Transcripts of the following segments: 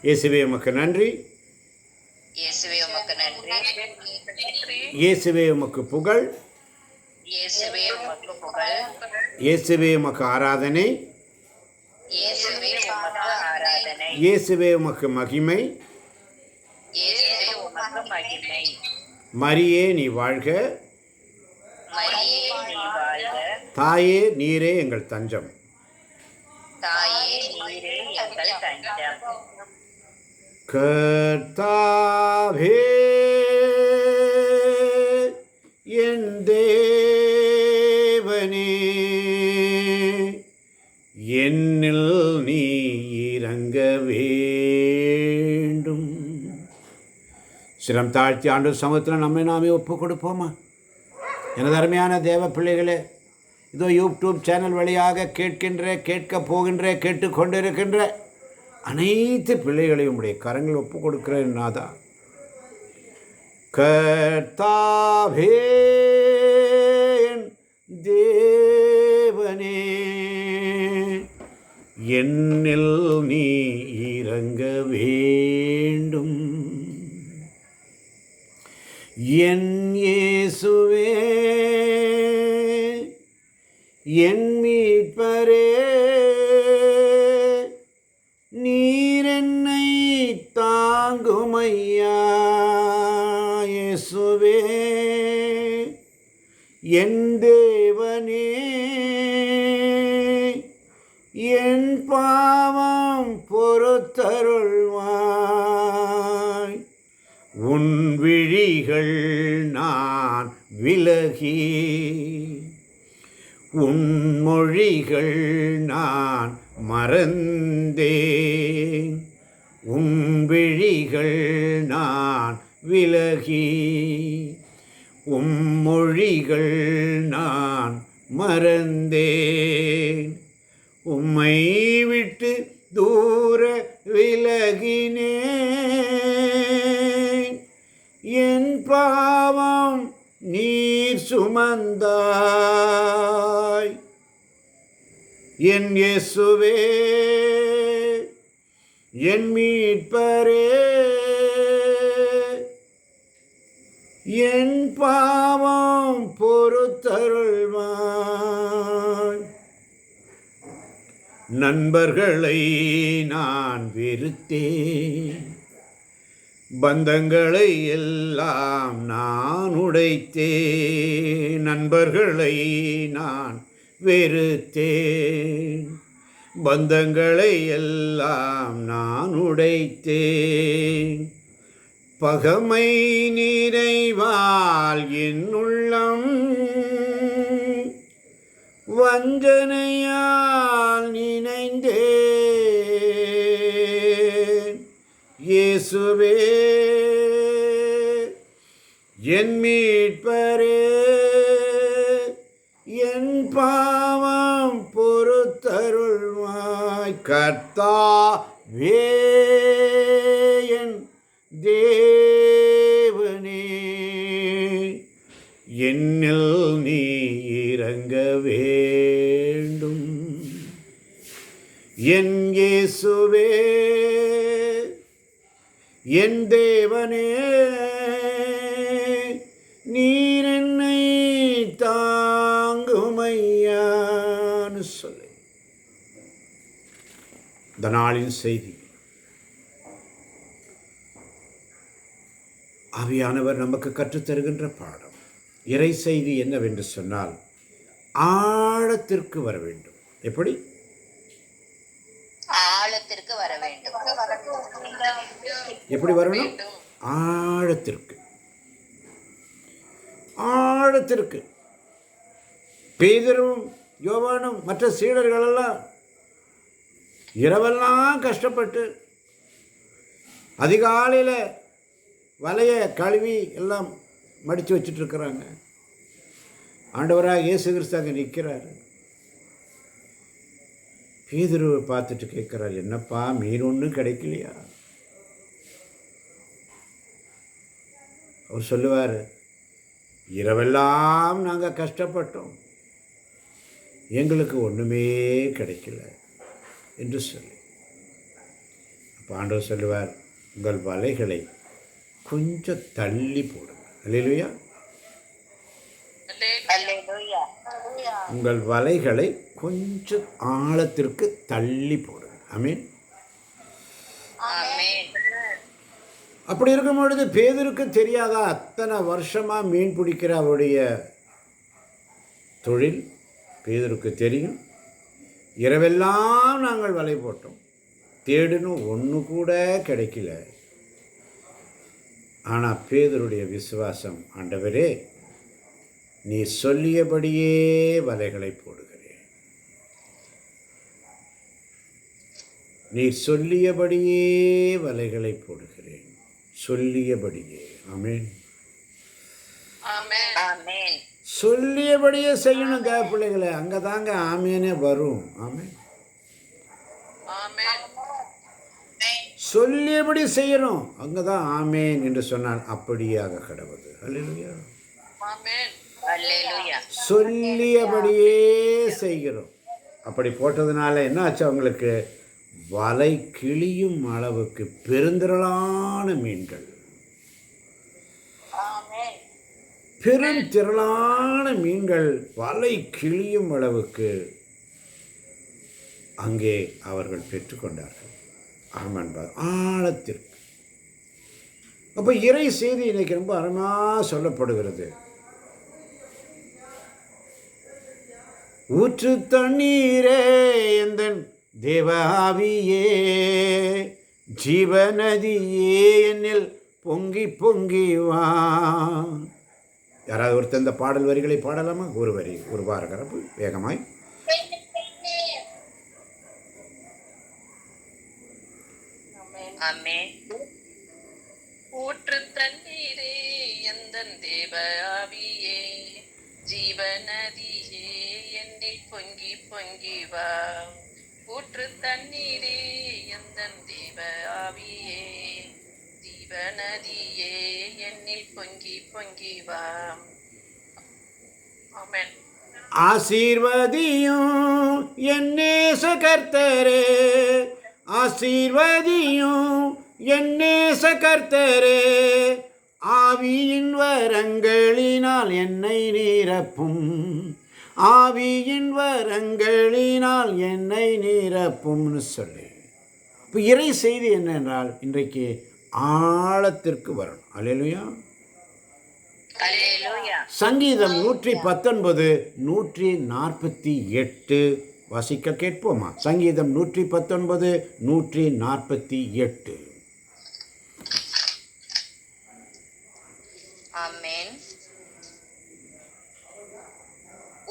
இயேசுவே உமக்கு நன்றி. இயேசுவே உமக்கு நன்றி. இயேசுவே உமக்கு புகழ். இயேசுவே உமக்கு புகழ். இயேசுவே உமக்கு ஆராதனை. இயேசுவே உமக்கு ஆராதனை. இயேசுவே உமக்கு மகிமை. இயேசுவே உமக்கு மகிமை. மரியே நீ வாழ்க. மரியே நீ வாழ்க. தாயே நீரே எங்கள் தஞ்சம். தாயே நீரே எங்கள் தஞ்சம். கர்த்தாவே என் தேவனே, என்னில் நீ இறங்க வேண்டும். சிரம் தாழ்த்தி ஆண்டவர் சமூகத்தில் நம்மை நாமே ஒப்பு கொடுப்போமா? எனது அருமையான தேவ பிள்ளைகளே, இதோ யூடியூப் சேனல் வழியாக கேட்க போகின்ற கேட்டுக்கொண்டிருக்கின்ற அனைத்து பிள்ளைகளையும் உடைய கரங்கள் ஒப்பு கொடுக்கிறேன் நாதா. கர்த்தாவே தேவனே, என்னில் நீ இறங்க வேண்டும். என் இயேசுவே, என் மீட்பரே, நீர் என்னை தாங்குமையா. இயேசுவே என் தேவனே, என் பாவம் பொறுத்தருள்வாய். உன் விழிகள் நான் விலகி, உன் மொழிகள் நான் மறந்தேன். உன் விழிகள் நான் விலகி, உம் மொழிகள் நான் மறந்தேன். உம்மை விட்டு தூர விலகினேன். என் பாவம் நீர் சுமந்தாய். என் இயேசுவே, என் மீட்பரே, என் பாவம் பொறுத்தருள்வாய். நண்பர்களை நான் வெறுத்தேன், பந்தங்களை எல்லாம் நான் உடைத்தேன். நண்பர்களை நான் வெறுத்தேன், பந்தங்களை எல்லாம் நான் உடைத்தேன். பகமை நிறைவால் என் உள்ளம் வஞ்சனையால் நினைந்தேன். இயேசுவே என் மீட்பரே, என் பாவம் பொறுத்தருள்வாய். கர்த்தாவே என் தேவனே, என்னில் நீ இறங்க வேண்டும். என் இயேசுவே, என் தேவனே, நீர் என்னை தாங்குமையான்னு சொல்லி இந்த நாளின் செய்தி. ஆவியானவர் நமக்கு கற்றுத்தருகின்ற பாடம், இறை செய்தி என்னவென்று சொன்னால், ஆழத்திற்கு வர வேண்டும். எப்படி? ஆழத்திற்கு வர வேண்டும். எப்படி வரணும்? ஆழத்திற்கு. ஆழத்திற்கு. பேதுருவும் யோவானும் மற்ற சீடர்களெல்லாம் இரவெல்லாம் கஷ்டப்பட்டு அதிகாலையில் வலையை கழுவி எல்லாம் மடித்து வச்சுட்ருக்குறாங்க. ஆண்டவராக இயேசு கிறிஸ்து அங்கே நிற்கிறாரு. பேதுருவை பார்த்துட்டு கேட்குறாரு, என்னப்பா மீன் ஒன்றும் கிடைக்கலையா? அவர் சொல்லுவார், இரவெல்லாம் நாங்கள் கஷ்டப்பட்டோம், எங்களுக்கு ஒன்றுமே கிடைக்கல என்று சொல்லி. ஆண்டவர் சொல்லுவார், உங்கள் வலைகளை கொஞ்சம் தள்ளி போடுங்க. அல்லேலூயா. உங்கள் வலைகளை கொஞ்சம் ஆழத்திற்கு தள்ளி போடுங்க. ஆமென். அப்படி இருக்கும் பொழுது பேதுருக்கு தெரியாதா, அத்தனை வருஷமாக மீன் பிடிக்கிற அவருடைய தொழில் பேதுருக்கு தெரியும். இரவெல்லாம் நாங்கள் வலை போட்டோம், தேடணும், ஒன்று கூட கிடைக்கல. ஆனால் பேதுருடைய விசுவாசம், ஆண்டவரே நீ சொல்லியபடியே வலைகளை போடுகிறேன், நீ சொல்லியபடியே வலைகளை போடுகிறேன், சொல்லியபடியே. ஆமென். சொல்லியபடியே செய்யணும் பிள்ளைகளை, அங்கே தாங்க ஆமேனே வரும். ஆமென். சொல்லியபடி செய்யணும், அங்கே தான் ஆமேன் என்று சொன்னால் அப்படியாக கடவுது. அல்லேலூயா. சொல்லியபடியே செய்கிறோம். அப்படி போட்டதுனால என்ன ஆச்சு, அவங்களுக்கு வலை கிழியும் அளவுக்கு பெருந்திரளான மீன்கள், பெருந்திரளான மீன்கள் வலை கிழியும் அளவுக்கு அங்கே அவர்கள் பெற்றுக்கொண்டார்கள். ஆமென். ஆழத்திற்கு. அப்போ இறை செய்தி இன்னைக்கு ரொம்ப அருமையாக சொல்லப்படுகிறது. ஊற்று தண்ணீரே எந்தன் தேவாவியே, ஜீவநதியே என்னில் பொங்கி பொங்கி வா. யாராவது ஒருத்தர் இந்த பாடல் வரிகளை பாடலாமா? ஒரு வரி, ஒரு பாரகரப்பு வேகமாய். ஊற்று தண்ணீரே எந்தன் தேவாவியே, ஜீவநதியே என்னில் பொங்கி பொங்கி வா. ஊற்று தண்ணீரே எந்தன் தேவாவியே, ஜீவநதியே என்னில் பொங்கி பொங்கி வா. ஆமென். ஆசீர்வதியும் என் நேச கர்த்தரே, ஆசீர்வதியும் என் நேச கர்த்தரே, ஆவியின் வரங்களினால் என்னை நிரப்பும், ஆவியின் வரங்களினால் என்னை நிரப்பும்னு சொல்லி. இப்போ இறை செய்தி என்னென்றால், இன்றைக்கு ஆழத்திற்கு வரணும். அல்லேலூயா. சங்கீதம் 119 148 வாசிக்க கேட்போமா? சங்கீதம் 119 148. ஆமென்.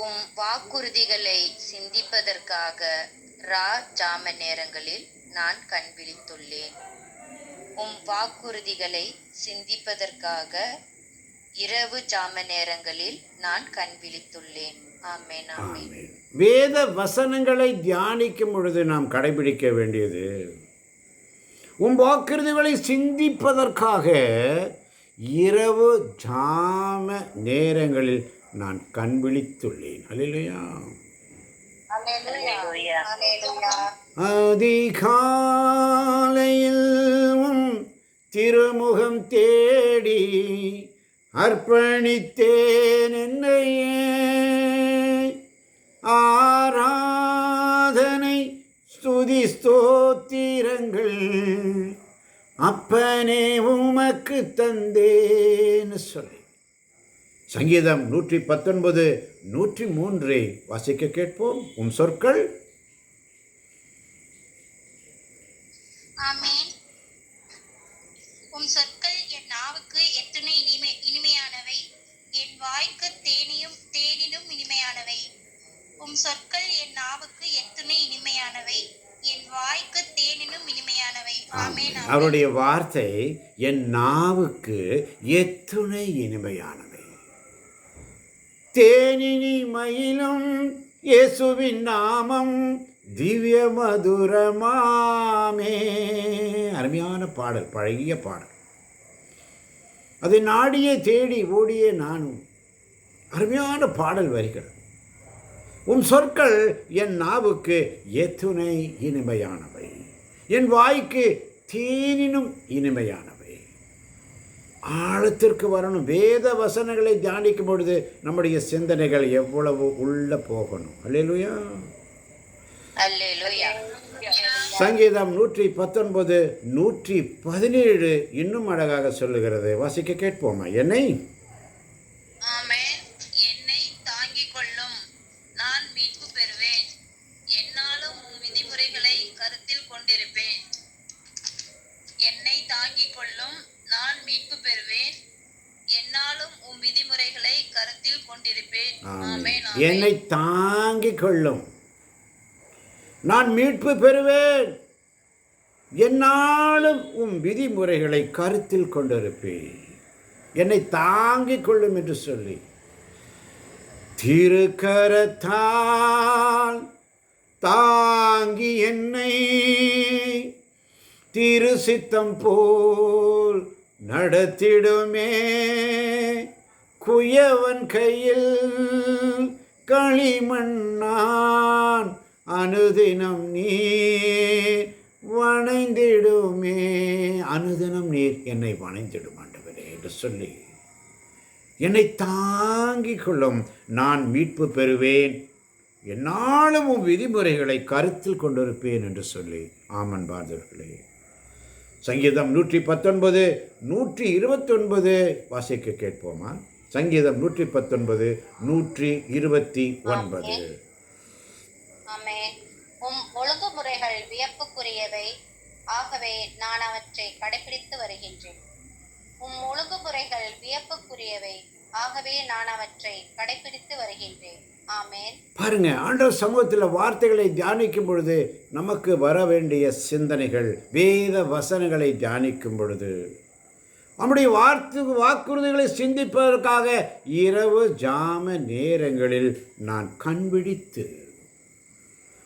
உம் வாக்குறுதிகளை சிந்திப்பதற்காக ஜாம நேரங்களில் நான் கண் விழித்துள்ளேன். உம் வாக்குறுதிகளை சிந்திப்பதற்காக இரவு ஜாம நேரங்களில் நான் கண் விழித்துள்ளேன். ஆமென். ஆமென். வேத வசனங்களை தியானிக்கும் பொழுது நாம் கடைபிடிக்க வேண்டியது, உம் வாக்குறுதிகளை சிந்திப்பதற்காக இரவு ஜாம நேரங்களில் நான் கண் விழித்துள்ளேன். அல்லேலூயா. அதிகாலையில் உம் திருமுகம் தேடி அர்ப்பணித்தேன் என்னையே, ஆராதனை ஸ்துதி ஸ்தோத்திரங்கள் அப்பனே உமக்கு தந்தேன்னு சொல்லி சங்கீதம் 119 103 வாசிக்க கேட்போம். உம் சொற்கள். ஆமென். உம் சொற்கள் என் நாவுக்கு எத்துணை இனிமையானவை, என் வாய்க்கு தேனினும் இனிமையானவை. உம் சொற்கள் என் நாவுக்கு எத்துணை இனிமையானவை, என் வாய்க்கு தேனினும் இனிமையானவை. ஆமென். அவருடைய வார்த்தை என் நாவுக்கு எத்துணை இனிமையானவை, தேனினிமையிலும் இயேசுவின் நாமம் திவ்ய மதுரமாமே. அருமையான பாடல், பழகிய பாடல். அதை நாடியே தேடி ஓடியே நானும். அருமையான பாடல் வரிகள். உன் சொற்கள் என் நாவுக்கு எத்துணை இனிமையானவை, என் வாய்க்கு தேனினும் இனிமையானவை. ஆழத்திற்கு வரணும். வேத வசனங்களை தியானிக்கும் பொழுது நம்முடைய சிந்தனைகள் எவ்வளவு உள்ள போகணும். அல்லேலூயா. அல்லேலூயா. சங்கீதம் 119 117 இன்னும் அழகாக சொல்லுகிறது. வாசிக்க கேட்போமா? என்னை ஆமென். என்னை தாங்கிக் கொள்ளும், நான் மீட்பு பெறுவேன். என்னாலும் உம் விதிமுறைகளை கருத்தில் கொண்டிருப்பேன். என்னை தாங்கிக் கொள்ளும், நான் மீட்பு பெறுவேன். என்னாலும் உம் விதிமுறைகளை கருத்தில் கொண்டிருப்பேன். ஆமென். என்னை தாங்கிக் கொள்ளும், நான் மீட்பு பெறுவேன். என்னாலும் உம் விதிமுறைகளை கருத்தில் கொண்டிருப்பேன். என்னை தாங்கிக் கொள்ளும் என்று சொல்லி திருக்கரத்தால் தாங்கி என்னை திரு சித்தம் போல் நடத்திடுமே. குயவன் கையில் களிமண்ணான் அனுதினம் நீர் வணைந்திடுமே. அனுதினம் நீர் என்னை வணைந்திடும் ஆண்டவரே என்று சொல்லி என்னை தாங்கிக் கொள்ளும், நான் மீட்பு பெறுவேன். என்னாலும் உன் விதிமுறைகளை கருத்தில் கொண்டிருப்பேன் என்று சொல்லி. ஆமன் பாதர்களே. சங்கீதம் 119 129 வாசிக்க கேட்போமா? சங்கீதம் 119 129. ஆமென். உம் ஒழுங்குமுறைகள் வியப்புக்குரியவை, ஆகவே நான் அவற்றை கடைபிடித்து வருகின்றேன். உம் ஒழுங்குமுறைகள் வியப்புக்குரியவை, ஆகவே நான் அவற்றை கடைபிடித்து வருகின்றேன். ஆமென். பாருங்க, ஆண்டவர் சமூகத்தில் வார்த்தைகளை தியானிக்கும் பொழுது நமக்கு வர வேண்டிய சிந்தனைகள், வேத வசனங்களை தியானிக்கும் பொழுது நம்முடைய வாக்குறுதிகளை சிந்திப்பதற்காக இரவு ஜாம நேரங்களில் நான் கண்பிடித்து,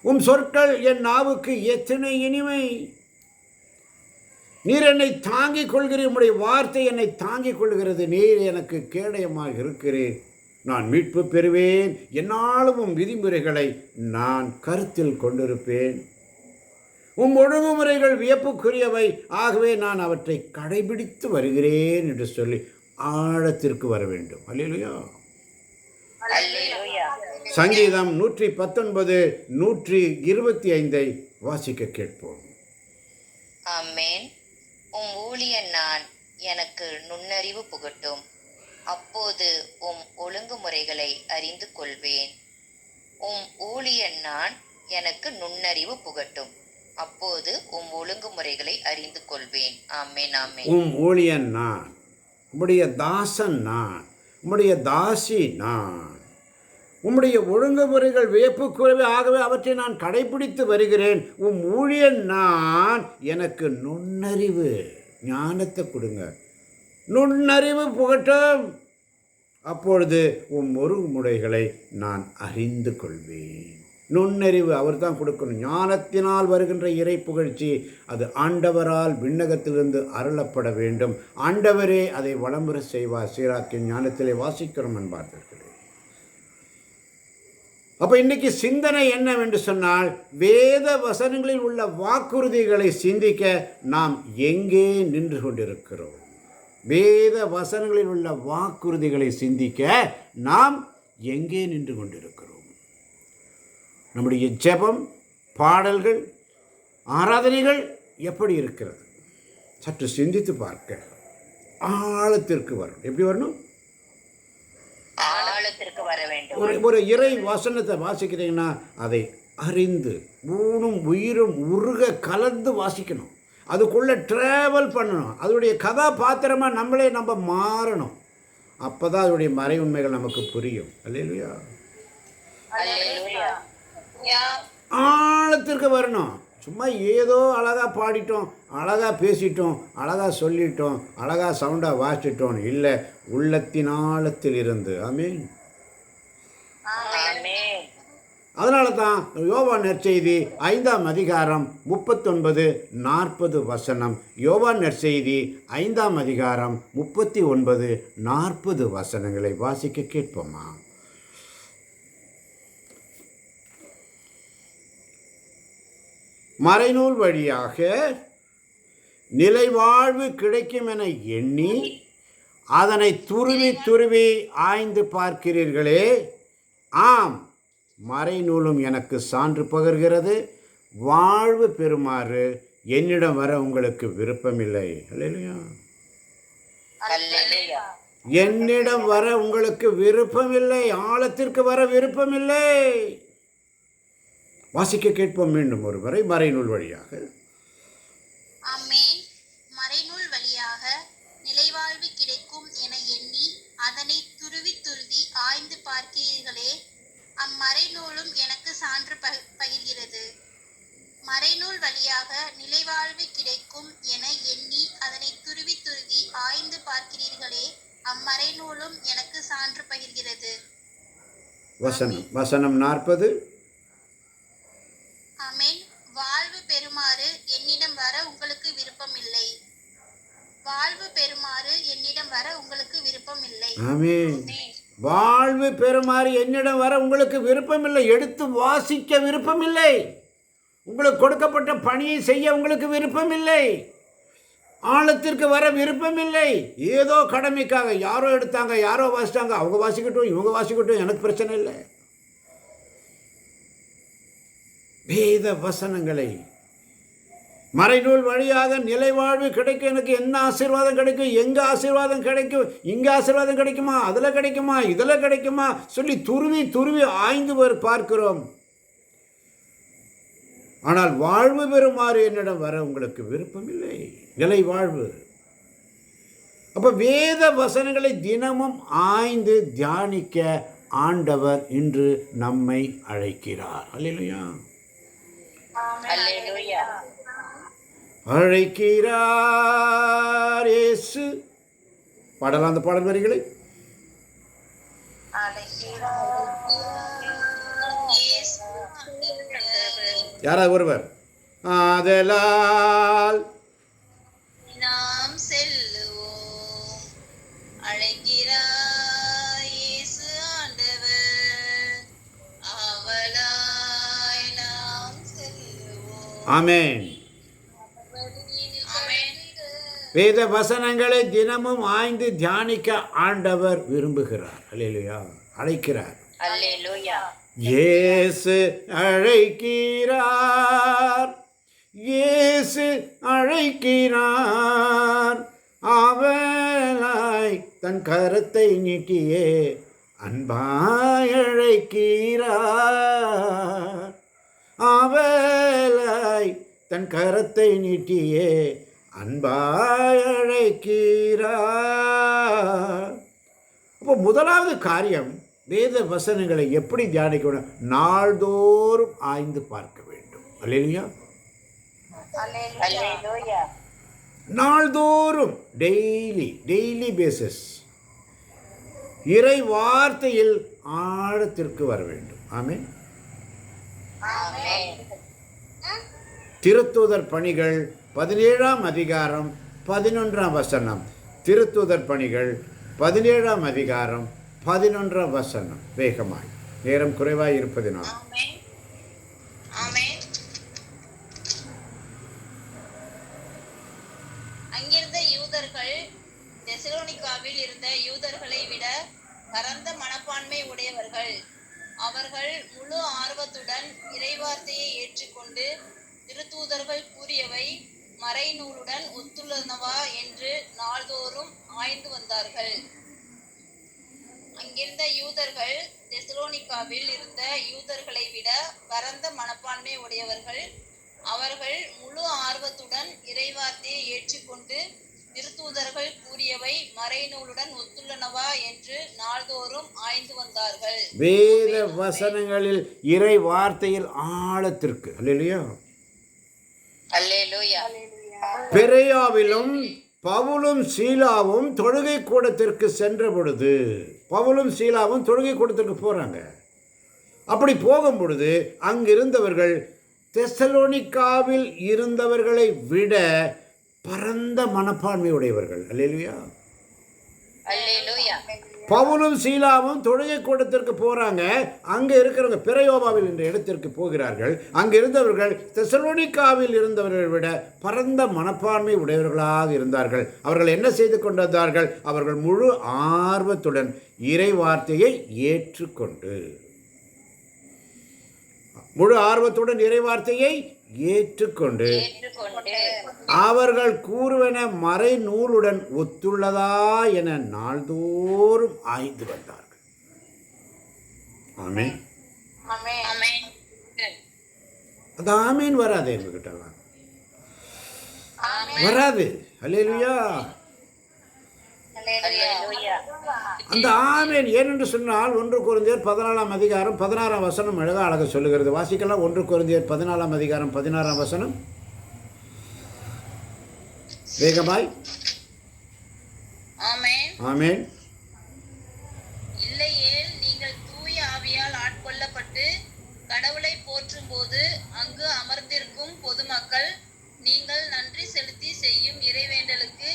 உம் சொற்கள் என் நாவுக்கு எத்தனை இனிமை. நீர் என்னை தாங்கிக் கொள்கிறீர். உம்முடைய வார்த்தை என்னை தாங்கிக் கொள்கிறது. நீர் எனக்கு கேடயமாக இருக்கிறீர். நான் மீட்பு பெறுவேன். என்னாலும் உம் விதிமுறைகளை நான் கருத்தில் கொண்டிருப்பேன். உம் ஒழுங்குமுறைகள் வியப்புக்குரியவை, ஆகவே நான் அவற்றை கடைபிடித்து வருகிறேன் என்று சொல்லி ஆழத்திற்கு வர வேண்டும். அல்லேலூயா. அல்லேலூயா. சங்கீதம் 119 125 வாசிக்க கேட்போம். ஆமென். உம் ஊழியன் நான், எனக்கு நுண்ணறிவு புகட்டும். அப்போது உம் ஒழுங்குமுறைகளை அறிந்து கொள்வேன். உம் ஊழியன் நான், எனக்கு நுண்ணறிவு புகட்டும். அப்போது உம் ஒழுங்குமுறைகளை அறிந்து கொள்வேன். ஆமென். ஆமென். உம் ஊழியன் நான், உம்முடைய தாசன் நான், உம்முடைய தாசி நான். உம்முடைய ஒழுங்குமுறைகள் வியப்புக்குரியவை, ஆகவே அவற்றை நான் கடைபிடித்து வருகிறேன். உம் ஊழியன் நான், எனக்கு நுண்ணறிவு, ஞானத்தை கொடுங்க, நுண்ணறிவு புகட்டும். அப்பொழுது உம் ஒழுங்குமுறைகளை நான் அறிந்து கொள்வேன். நுண்ணறிவு அவர் தான் கொடுக்கணும். ஞானத்தினால் வருகின்ற இறை புகழ்ச்சி அது ஆண்டவரால் விண்ணகத்திலிருந்து அருளப்பட வேண்டும். ஆண்டவரே அதை வளமுற செய்வார். சீராக்கின் ஞானத்திலே வாசிக்கிறோம் என்பார்களே. அப்போ இன்றைக்கி சிந்தனை என்னவென்று சொன்னால், வேத வசனங்களில் உள்ள வாக்குறுதிகளை சிந்திக்க நாம் எங்கே நின்று கொண்டிருக்கிறோம்? வேத வசனங்களில் உள்ள வாக்குறுதிகளை சிந்திக்க நாம் எங்கே நின்று கொண்டிருக்கிறோம்? நம்முடைய ஜெபம், பாடல்கள், ஆராதனைகள் எப்படி இருக்கிறது? சற்று சிந்தித்து பார்க்க ஆழத்திற்கு வரணும். எப்படி வரணும்? ஆழத்திற்கு வர வேண்டும். ஒரு இறை வசனத்தை வாசிக்கிறீங்கன்னா அதை அறிந்து ஊனும் உயிரும் உருக கலந்து வாசிக்கணும். அதுக்குள்ளே ட்ராவல் பண்ணணும். அதோடைய கதாபாத்திரமாக நம்ம மாறணும். அப்போ தான் அதோடைய மறை உண்மைகள் நமக்கு புரியும். அல்லேலூயா. ஆழத்திற்கு வரணும். சும்மா ஏதோ அழகாக பாடிட்டோம், அழகாக பேசிட்டோம், அழகாக சொல்லிட்டோம், அழகாக சவுண்டாக வாசிட்டோம் இல்லை, உள்ளத்தின் ஆழத்தில் இருந்து. ஆமென். அதனால தான் யோவான் நற்செய்தி 5ஆம் அதிகாரம் 39-40 வசனம். யோவான் நற்செய்தி 5ஆம் அதிகாரம் 39-40 வசனங்களை வாசிக்க கேட்போமா? மறைநூல் வழியாக நிலை வாழ்வு கிடைக்கும் என எண்ணி அதனை துருவி துருவி ஆய்ந்து பார்க்கிறீர்களே. ஆம், மறைநூலும் எனக்கு சான்று பகர்கிறது. வாழ்வு பெறுமாறு என்னிடம் வர உங்களுக்கு விருப்பமில்லை. அல்லேலூயா. அல்லேலூயா. என்னிடம் வர உங்களுக்கு விருப்பமில்லை, ஆழத்திற்கு வர விருப்பமில்லை. வாசிக்க கேட்போம் மீண்டும் ஒருமுறை மறைநூல் வழியாக. ஆமென். மறைநூல் வழியாக நிலைவாழ்வு கிடைக்கும் என எண்ணி அதனை துருவி துருவி ஆய்ந்து பார்க்கிறீர்களே. அம்மறைநூலும் எனக்கு சான்று பகிர்கிறது. மறைநூல் வழியாக நிலைவாழ்வு கிடைக்கும் என எண்ணி அதனை துருவி துருவி ஆய்ந்து பார்க்கிறீர்களே. அம்மறைநூலும் எனக்கு சான்று பகிர்கிறது. வசனம் 40. ஆமென். வாழ்வு பெறுமாறு என்னிடம் வர உங்களுக்கு விருப்பமில்லை. வாழ்வு பெறுமாறு என்னிடம் வர உங்களுக்கு விருப்பமில்லை. ஆமென். வாழ்வு பெறுமாறு என்னிடம் வர உங்களுக்கு விருப்பமில்லை. எடுத்து வாசிக்க விருப்பமில்லை. உங்களுக்கு கொடுக்கப்பட்ட பணியை செய்ய உங்களுக்கு விருப்பமில்லை. ஆழத்திற்கு வர விருப்பமில்லை. ஏதோ கடமைக்காக யாரோ எடுத்தாங்க, யாரோ வாசித்தாங்க, அவங்க வாசிக்கட்டும், இவங்க வாசிக்கட்டும், எனக்கு பிரச்சனை இல்லை. வேத வசனங்களை மறைநூல் வழியாக நிலைவாழ்வு கிடைக்கும். எனக்கு என்ன ஆசீர்வாதம் கிடைக்கும், எங்கே ஆசீர்வாதம் கிடைக்கும், இங்கே ஆசீர்வாதம் கிடைக்குமா, அதில் கிடைக்குமா, இதில் கிடைக்குமா சொல்லி துருவி துருவி ஆய்ந்து பார்க்கிறோம். ஆனால் வாழ்வு பெறுமாறு என்னிடம் வர உங்களுக்கு விருப்பமில்லை. நிலை வாழ்வு. அப்போ வேத வசனங்களை தினமும் ஆய்ந்து தியானிக்க ஆண்டவர் இன்று நம்மை அழைக்கிறார். அல்லேலூயா. அல்லேலூயா. அழைக்கிறார் இயேசு. பாடலாம் அந்த பாடல் வரிகளை. யாராவது ஒருவர். ஆதலால் நாம் செல்லுவோம், அழைக்கிறார் இயேசு ஆண்டவர், அவளாய் நாம் செல்லுவோம். ஆமென். வேத வசனங்களை தினமும் ஆய்ந்து தியானிக்க ஆண்டவர் விரும்புகிறார். அல்லேலூயா. அழைக்கிறார். அல்லேலூயா. இயேசு அழைக்கிறார், இயேசு அழைக்கிறார், அவளாய் தன் கரத்தை நீட்டியே அன்பாய் அழைக்கிறார், அவளாய் தன் கரத்தை நீட்டியே அன்பாய் அழைக்கிறார். அப்போ முதலாவது காரியம், வேத வசனங்களை எப்படி தியானிக்கணும்? நாள்தோறும் ஆய்ந்து பார்க்க வேண்டும். அல்லேலூயா. அல்லேலூயா. நாள்தோறும் டெய்லி பேசிஸ் இறை வார்த்தையில் ஆழத்திற்கு வர வேண்டும். ஆமென். ஆமென். திருத்தூதர் பணிகள் 17ஆம் அதிகாரம் 11ஆம் வசனம். திருத்தூதர் பணிகள் 17ஆம் அதிகாரம் 11ஆம் வசனம். வேகமாய், நேரம் குறைவாய் இருப்பதினால். ஆமென். ஆமென். அங்கிருந்த யூதர்கள் தெசலோனிகாவில் இருந்த யூதர்களை விட பரந்த மனப்பான்மை உடையவர்கள். அவர்கள் முழு ஆர்வத்துடன் இறைவார்த்தையை ஏற்றுக்கொண்டு திருத்தூதர்கள் கூறியவை மறைநூலுடன் ஒத்துள்ளனவா என்று நாள்தோறும் ஆய்ந்து வந்தார்கள். அங்கிருந்த யூதர்கள் தெசலோனிகாவில் இருந்த யூதர்களை விட பரந்த மனப்பான்மை உடையவர்கள். அவர்கள் முழு ஆர்வத்துடன் இறைவார்த்தையை ஏற்றுக்கொண்டு திருத்தூதர்கள் கூறியவை மறைநூலுடன் ஒத்துள்ளனவா என்று நாள்தோறும் ஆய்ந்து வந்தார்கள். வேத வசனங்களில் இறை வார்த்தையில் ஆழத்திற்கு. அல்லேலூயா. அல்லேலூயா. பெரேயாவிலும் பவுலும் சீலாவும் தொழுகை கூடத்திற்கு சென்ற பொழுது, பவுலும் சீலாவும் தொழுகை கூடத்திற்கு போகிறாங்க. அப்படி போகும் பொழுது அங்கிருந்தவர்கள் தெசலோனிகாவில் இருந்தவர்களை விட பரந்த மனப்பான்மை உடையவர்கள். அல்லேலூயா. அல்லேலூயா. பவுலும் சீலாவும் தொழுகை கூடத்திற்கு போகிறாங்க. அங்கே இருக்கிறவங்க பிரயோபாவில் என்ற இடத்திற்கு போகிறார்கள். அங்கே இருந்தவர்கள் தெசலோனிக்காவில் இருந்தவர்களை விட பரந்த மனப்பான்மை உடையவர்களாக இருந்தார்கள். அவர்கள் என்ன செய்து கொண்டிருந்தார்கள்? அவர்கள் முழு ஆர்வத்துடன் இறை வார்த்தையை ஏற்றுக்கொண்டு அவர்கள் கூறுவன மறை நூலுடன் ஒத்துள்ளதா என நாள்தோறும் ஆய்ந்து வந்தார்கள். ஆமென். அது ஆமீன் வராது, எங்ககிட்டலாம் வராது. அல்லேலூயா. அந்த ஆமேன் ஏனென்று சொன்னால் 1 கொரிந்தியர் 14ஆம் அதிகாரம் 16ஆம் வசனம் அழகாக சொல்லுகிறது. வாசிக்கலாம். 1 கொரிந்தியர் 14ஆம் அதிகாரம் 16ஆம் வசனம் வேகமாய். ஆமென். இல்லையேல் நீங்கள் தூய ஆவியால் ஆட்கொள்ளப்பட்டு கடவுளை போற்றும் போது அங்கு அமர்ந்திருக்கும் பொதுமக்கள் நீங்கள் நன்றி செலுத்தி செய்யும் இறைவேண்டலுக்கு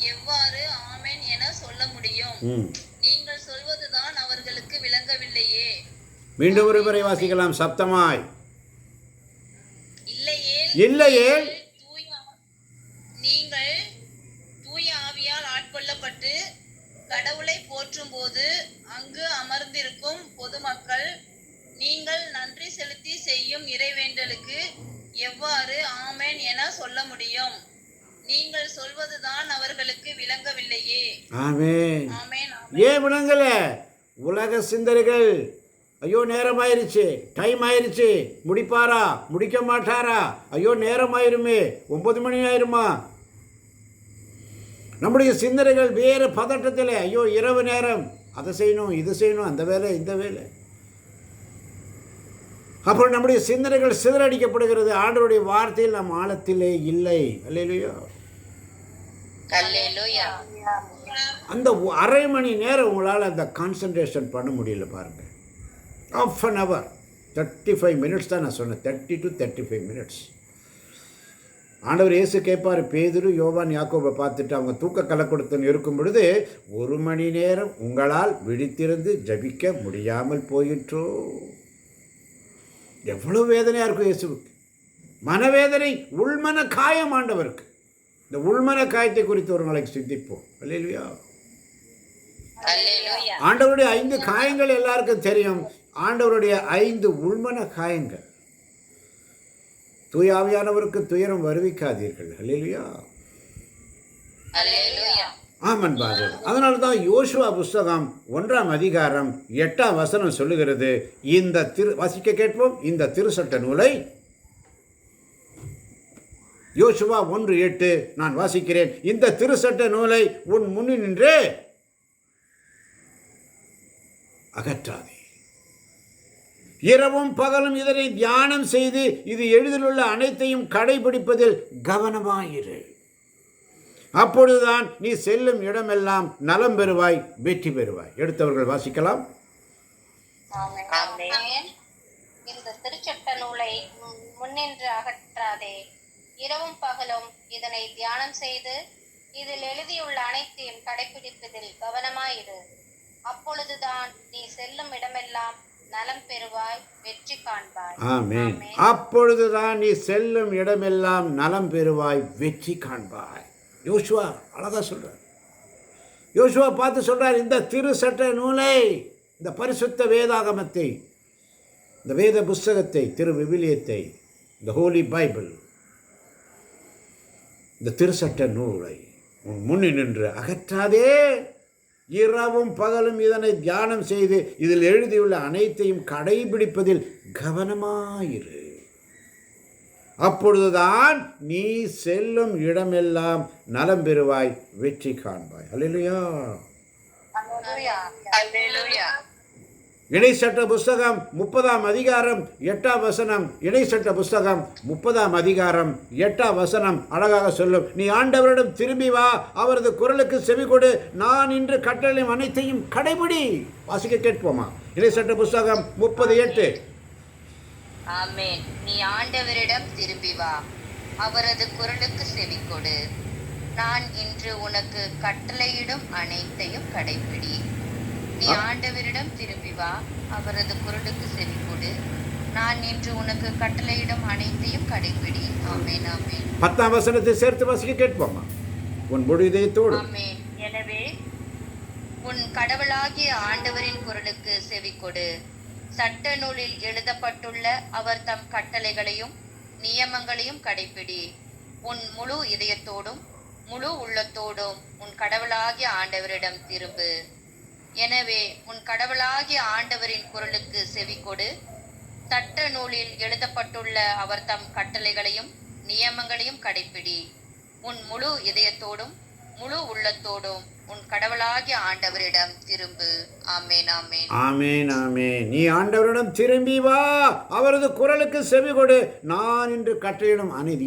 எவ்வாறு ஆமென் என சொல்ல முடியும்? நீங்கள் சொல்வதுதான் அவர்களுக்கு விளங்கவில்லையே. மீண்டும் ஒருமுறை வாசிக்கலாம் சப்தமாய். இல்லையேல் நீங்கள் தூய ஆவியால் ஆட்கொள்ளப்பட்டு கடவுளை போற்றும் போது அங்கு அமர்ந்திருக்கும் பொதுமக்கள் நீங்கள் நன்றி செலுத்தி செய்யும் இறைவேண்டலுக்கு எவ்வாறு ஆமென் என சொல்ல முடியும்? நீங்கள் சொல்வதுதான் அவர்களுக்கு விளங்கவில்லையே. ஆமென். ஏன் விளங்கல? உலக சிந்தனைகள். ஐயோ நேரம் ஆயிருச்சு, டைம் ஆயிருச்சு, முடிப்பாரா முடிக்க மாட்டாரா, ஐயோ நேரம் ஆயிருமே, 9 மணி ஆயிருமா. நம்முடைய சிந்தனைகள் வேறு பதட்டத்தில். ஐயோ இரவு நேரம், அதை செய்யணும் இது செய்யணும், அந்த வேலை இந்த வேலை. அப்புறம் நம்முடைய சிந்தனைகள் சிதறடிக்கப்படுகிறது. ஆண்டவருடைய வார்த்தையில் நம் ஆழத்திலே இல்லை. அல்லேலூயா. அந்த அரை மணி நேரம் உங்களால் அந்த கான்சன்ட்ரேஷன் பண்ண முடியல பாருங்க. ½ an hour, 35 minutes தான் நான் சொன்னேன். 30 to 35 minutes. ஆண்டவர் இயேசு கேட்பார், பேதுரு யோவான் யாக்கோபை பார்த்துட்டு அவங்க தூக்க கலக்கொடுத்துன்னு இருக்கும் பொழுது 1 மணி நேரம் உங்களால் விழித்திருந்து ஜபிக்க முடியாமல் போயிற்றோ? எவ்வளவு வேதனையாக இருக்கும் இயேசுவுக்கு. மனவேதனை, உள்மன காயம் ஆண்டவருக்கு. இந்த உள்மன காயத்தை குறித்து ஒரு நாளைக்கு சிந்திப்போம். அல்லேலூயா. ஆண்டவருடைய 5 காயங்கள் எல்லாருக்கும் தெரியும். ஆண்டவருடைய 5 உள்மன காயங்கள். தூய ஆவியானவருக்கு துயரம் வருவிக்காதீர்கள். அல்லேலூயா. ஆமன் பாதர். அதனால தான் யோசுவா புஸ்தகம் 1ஆம் அதிகாரம் 8ஆம் வசனம் சொல்லுகிறது. இந்த வாசிக்க கேட்போம். இந்த திருச்சட்ட நூலை யோசுவா 1:8 நான் வாசிக்கிறேன். இந்த திருச்சட்ட நூலை உன் முன்னின்று அகற்றாதே. இரவும் பகலும் இதனை தியானம் செய்து இது எழுதிலுள்ள அனைத்தையும் கடைபிடிப்பதில் கவனமாயிரு. அப்பொழுதுதான் நீ செல்லும் இடமெல்லாம் நலம் பெறுவாய், வெற்றி பெறுவாய். எடுத்தவர்கள் வாசிக்கலாம். இந்த திருச்சட்ட நூலை முன்னின்று அகற்றாதே. இரவும் பகலும் இதனை தியானம் செய்து இதில் எழுதியுள்ள அனைத்தையும் கடைபிடிப்பதில் கவனமாயிரு. அப்பொழுதுதான் நீ செல்லும் இடமெல்லாம் நலம் பெறுவாய், வெற்றி காண்பாய். ஆமென். அப்பொழுதுதான் நீ செல்லும் இடமெல்லாம் நலம் பெறுவாய், வெற்றி காண்பாய். யோசுவா அழகா சொல்றார். யோசுவா பார்த்து சொல்றார், இந்த திருச்சட்ட நூலை, இந்த பரிசுத்த வேதாகமத்தை, இந்த வேத புஸ்தகத்தை, திரு விவிலியத்தை, இந்த ஹோலி பைபிள், இந்த திருச்சட்ட நூலை உன் முன்னின்று அகற்றாதே. இரவும் பகலும் இதனை தியானம் செய்து இதில் எழுதியுள்ள அனைத்தையும் கடைபிடிப்பதில் கவனமாயிரு. அப்பொழுதுதான் நீ செல்லும் இடமெல்லாம் நலம் பெறுவாய், வெற்றி காண்பாய். அல்லேலூயா. இணைச்சட்ட புஸ்தகம் 30ஆம் அதிகாரம் 8ஆம் வசனம். இணைச்சட்ட புஸ்தகம் 30ஆம் அதிகாரம் 8ஆம் வசனம் அழகாக சொல்லும். நீ ஆண்டவரிடம் திரும்பி வா, அவரது குரலுக்கு செவி கொடு, நான் இன்று கட்டளையும் அனைத்தையும் கடைபிடி. வாசிக்க கேட்போமா? இணைச்சட்ட புஸ்தகம் 30:8. ஆமென். நீ ஆண்டவரிடம் திரும்பி வா, அவரது குரலுக்கு செவி கொடு, நான் இன்று உனக்கு கட்டளையிடும் அனைத்தையும் கடைபிடி. நீ ஆண்டவரிடம் திரும்பி வா, அவரது குரலுக்கு செவிகொடு. நான் இன்று உனக்கு கட்டளையிடும் அனைத்தையும் கடைபிடி. ஆமென், ஆமென். 10ஆம் வசனத்தை சேர்த்து வாசிக்க கேட்போமா? உன் முழு இதயத்தோடு. ஆமென். எனவே உன் கடவுளாகிய ஆண்டவரின் குரலுக்கு செவிகொடு. சட்ட நூலில் எழுதப்பட்டுள்ள அவர் தம் கட்டளைகளையும் நியமங்களையும் கடைபிடி. உன் முழு இதயத்தோடும் முழு உள்ளத்தோடும் உன் கடவுளாகிய ஆண்டவரிடம் திரும்பு. எனவே உன் கடவுளாகிய ஆண்டவரின் குரலுக்கு செவிகொடு. சட்ட நூலில் எழுதப்பட்டுள்ள அவர் தம் கட்டளைகளையும் நியமங்களையும் கடைபிடி. உன் முழு இதயத்தோடும் முழு உள்ளத்தோடும் உன் கடவுளாகிய ஆண்டவரிடம் திரும்பு. ஆமென், ஆமென். ஆமென், ஆமென். நீ ஆண்டவரிடம் திரும்பி வா, அவரது குரலுக்கு செவி கொடு. நான் இன்று கட்டளையிடும் அநீதி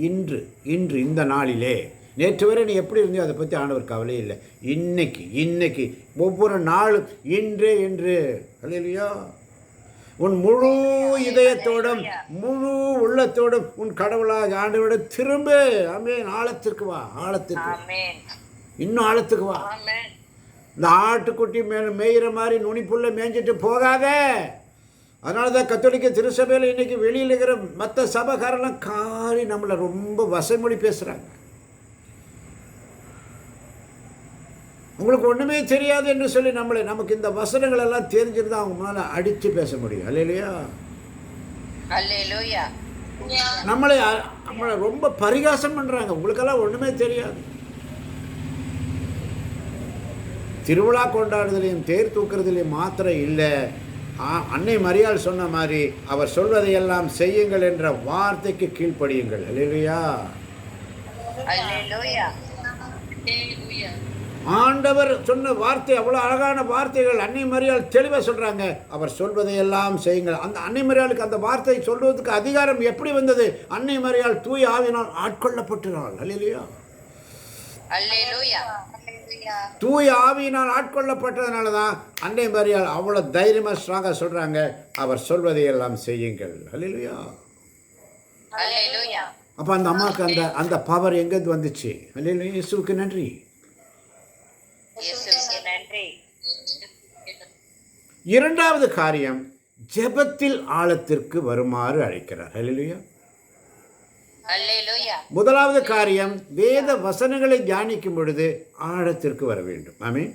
இன்று இந்த நாளிலே. நேற்று வரை நீ எப்படி இருந்தியோ அதை பற்றி ஆண்டவர் கவலை இல்லை. இன்னைக்கு ஒவ்வொரு நாளும் இன்று அல்லேலூயா. உன் முழு இதயத்தோடும் முழு உள்ளத்தோடும் உன் கடவுளாக ஆண்டவரிடம் திரும்பு. ஆமென். ஆழத்திற்கு வா, இன்னும் ஆழத்துக்கு வா. இந்த ஆட்டுக்குட்டி மேயிற மாதிரி நுனிப்புள்ள மேய்ஞ்சிட்டு போகாத. அதனால தான் கத்தோலிக்க திருச்சபையில் இன்னைக்கு வெளியில் இருக்கிற மற்ற சபைக்காரெல்லாம் காரி நம்மளை ரொம்ப வசமொழி பேசுகிறாங்க. உங்களுக்கு ஒன்றுமே தெரியாது என்று சொல்லி நமக்கு இந்த வசனங்கள் எல்லாம் தெரிஞ்சிருந்தா அவங்க மேலே அடித்து பேச முடியும். அல்லேலூயா. நம்மளை ரொம்ப பரிகாசம் பண்ணுறாங்க. உங்களுக்கெல்லாம் ஒன்றுமே தெரியாது. திருவிழா கொண்டாடுதலையும் தேர் தூக்குறதுலையும் மாத்திரம் இல்லை, அன்னை மரியாள் சொன்ன மாதிரி அவர் சொல்வதையெல்லாம் செய்யுங்கள் என்ற வார்த்தைக்கு கீழ்ப்படியுங்கள். அல்லேலூயா. ஆண்டவர் சொன்ன வார்த்தை அவ்வளோ அழகான வார்த்தைகள். அன்னை மரியாள் தெளிவாக சொல்கிறாங்க, அவர் சொல்வதையெல்லாம் செய்யுங்கள். அந்த அன்னை மரியாளுக்கு அந்த வார்த்தை சொல்வதற்கு அதிகாரம் எப்படி வந்தது? அன்னை மரியாள் தூய ஆவியினால் ஆட்கொள்ளப்பட்டாள். அல்லேலூயா. தூய ஆவியினால் ஆட்கொள்ளப்பட்டதுனால தான் அன்னை மரியாள் அவ்வளோ தைரியமாக ஸ்ட்ராங்காக சொல்கிறாங்க, அவர் சொல்வதையெல்லாம் செய்யுங்கள். அல்லேலூயா. அப்போ அந்த அம்மாவுக்கு அந்த பவர் எங்கேருந்து வந்துச்சு? அல்லேலூயா. இயேசுவுக்கு நன்றி. இரண்டாவது காரியம், ஜெபத்தில் ஆழத்திற்கு வருமாறு அழைக்கிறார். அல்லேலூயா. முதலாவது காரியம், வேத வசனங்களை தியானிக்கும் பொழுது ஆழத்திற்கு வர வேண்டும். ஆமென்.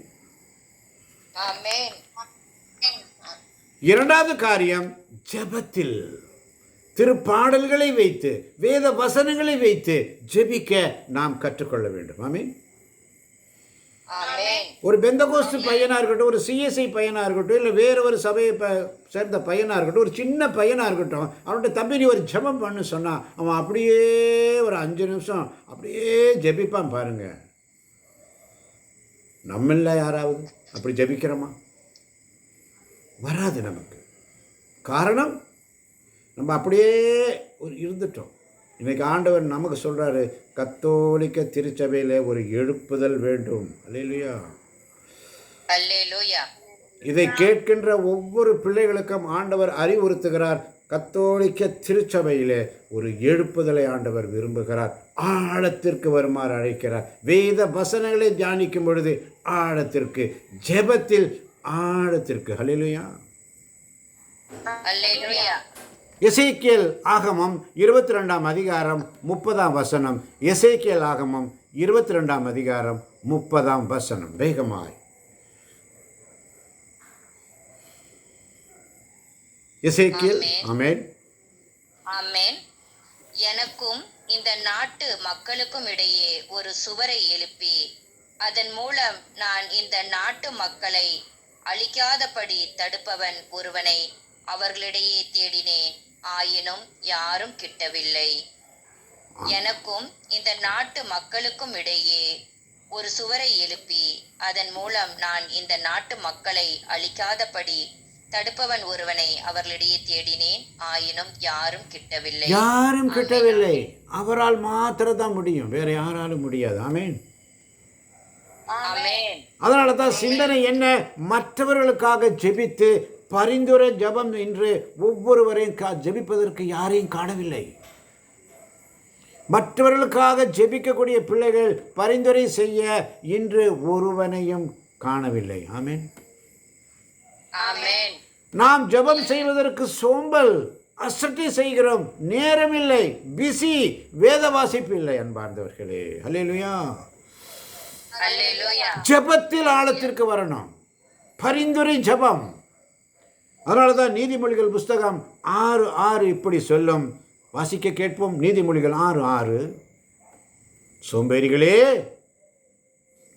இரண்டாவது காரியம், ஜெபத்தில் திருப்பாடல்களை வைத்து வேத வசனங்களை வைத்து ஜெபிக்க நாம் கற்றுக்கொள்ள வேண்டும். ஆமென். ஒரு பெந்தகோஸ்து பையனாக இருக்கட்டும், ஒரு சிஎஸ்ஐ பையனாக இருக்கட்டும், இல்லை வேறு ஒரு சபையை சேர்ந்த பையனாக இருக்கட்டும், ஒரு சின்ன பையனாக இருக்கட்டும், அவன்கிட்ட தம்பி நீ ஒரு ஜெபம் பண்ணு சொன்னால் அவன் அப்படியே ஒரு 5 நிமிஷம் அப்படியே ஜெபிப்பான். பாருங்க, நம்மள யாராவது அப்படி ஜெபிக்கிறோமா? வராது நமக்கு. காரணம், நம்ம அப்படியே இருந்துட்டோம். இன்றைக்கி ஆண்டவர் நமக்கு சொல்கிறாரு, கத்தோலிக்க திருச்சபையில் ஒரு எழுப்புதல் வேண்டும். அல்லேலூயா. இதை கேட்கின்ற ஒவ்வொரு பிள்ளைகளுக்கும் ஆண்டவர் அறிவுறுத்துகிறார், கத்தோலிக்க திருச்சபையிலே ஒரு எழுப்புதலை ஆண்டவர் விரும்புகிறார். ஆழத்திற்கு வருமாறு அழைக்கிறார். வேத வசனங்களை தியானிக்கும் பொழுது ஆழத்திற்கு, ஜெபத்தில் ஆழத்திற்கு. அல்லேலூயா. எசேக்கியேல் ஆகமம் 22ஆம் அதிகாரம் 30ஆம் வசனம். எசேக்கியேல் ஆகமம் 22ஆம் அதிகாரம் 30ஆம் வசனம். வேகமாய் எசேக்கியேல். ஆமென். ஆமென். எனக்கும் இந்த நாட்டு மக்களுக்கும் இடையே ஒரு சுவரை எழுப்பி அதன் மூலம் நான் இந்த நாட்டு மக்களை அழிக்காதபடி தடுப்பவன் ஒருவனை அவர்களிடையே தேடினேன், ஆயினும் யாரும் கிட்டவில்லை. எனக்கும் இந்த நாட்டு மக்களுக்கும் இடையே ஒரு சுவரை எழுப்பி அதன் மூலம் நான் இந்த நாட்டு மக்களை அழிக்காதபடி தடுப்பவன் ஒருவனை அவர்களிடையே தேடினேன், ஆயினும் யாரும் கிட்டவில்லை. அவரால் மாத்திரம் தான் முடியும், வேற யாராலும் முடியாது. ஆமென். அதனால தான் சிந்தனை என்ன? மற்றவர்களுக்காக ஜெபித்து பரிந்துரை ஜெபம் என்று ஒவ்வொருவரையும் ஜெபிப்பதற்கு யாரையும் காணவில்லை. மற்றவர்களுக்காக ஜெபிக்கக்கூடிய பிள்ளைகள் பரிந்துரை செய்ய இன்று ஒருவனையும் காணவில்லை. ஆமென். ஆமென். நாம் ஜெபம் செய்வதற்கு சோம்பல், அசட்டை செய்கிறோம், நேரமில்லை, பிஸி, வேத வாசிப்பு இல்லை. அன்பார்ந்தவர்களே, அல்லேலூயா. அல்லேலூயா. ஜெபத்தில் ஆழத்திற்கு வரணும். பரிந்துரை ஜெபம். அதனால தான் நீதிமொழிகள் புஸ்தகம் 6:6 இப்படி சொல்லும். வாசிக்க கேட்போம். நீதிமொழிகள் 6:6. சோம்பேறிகளே,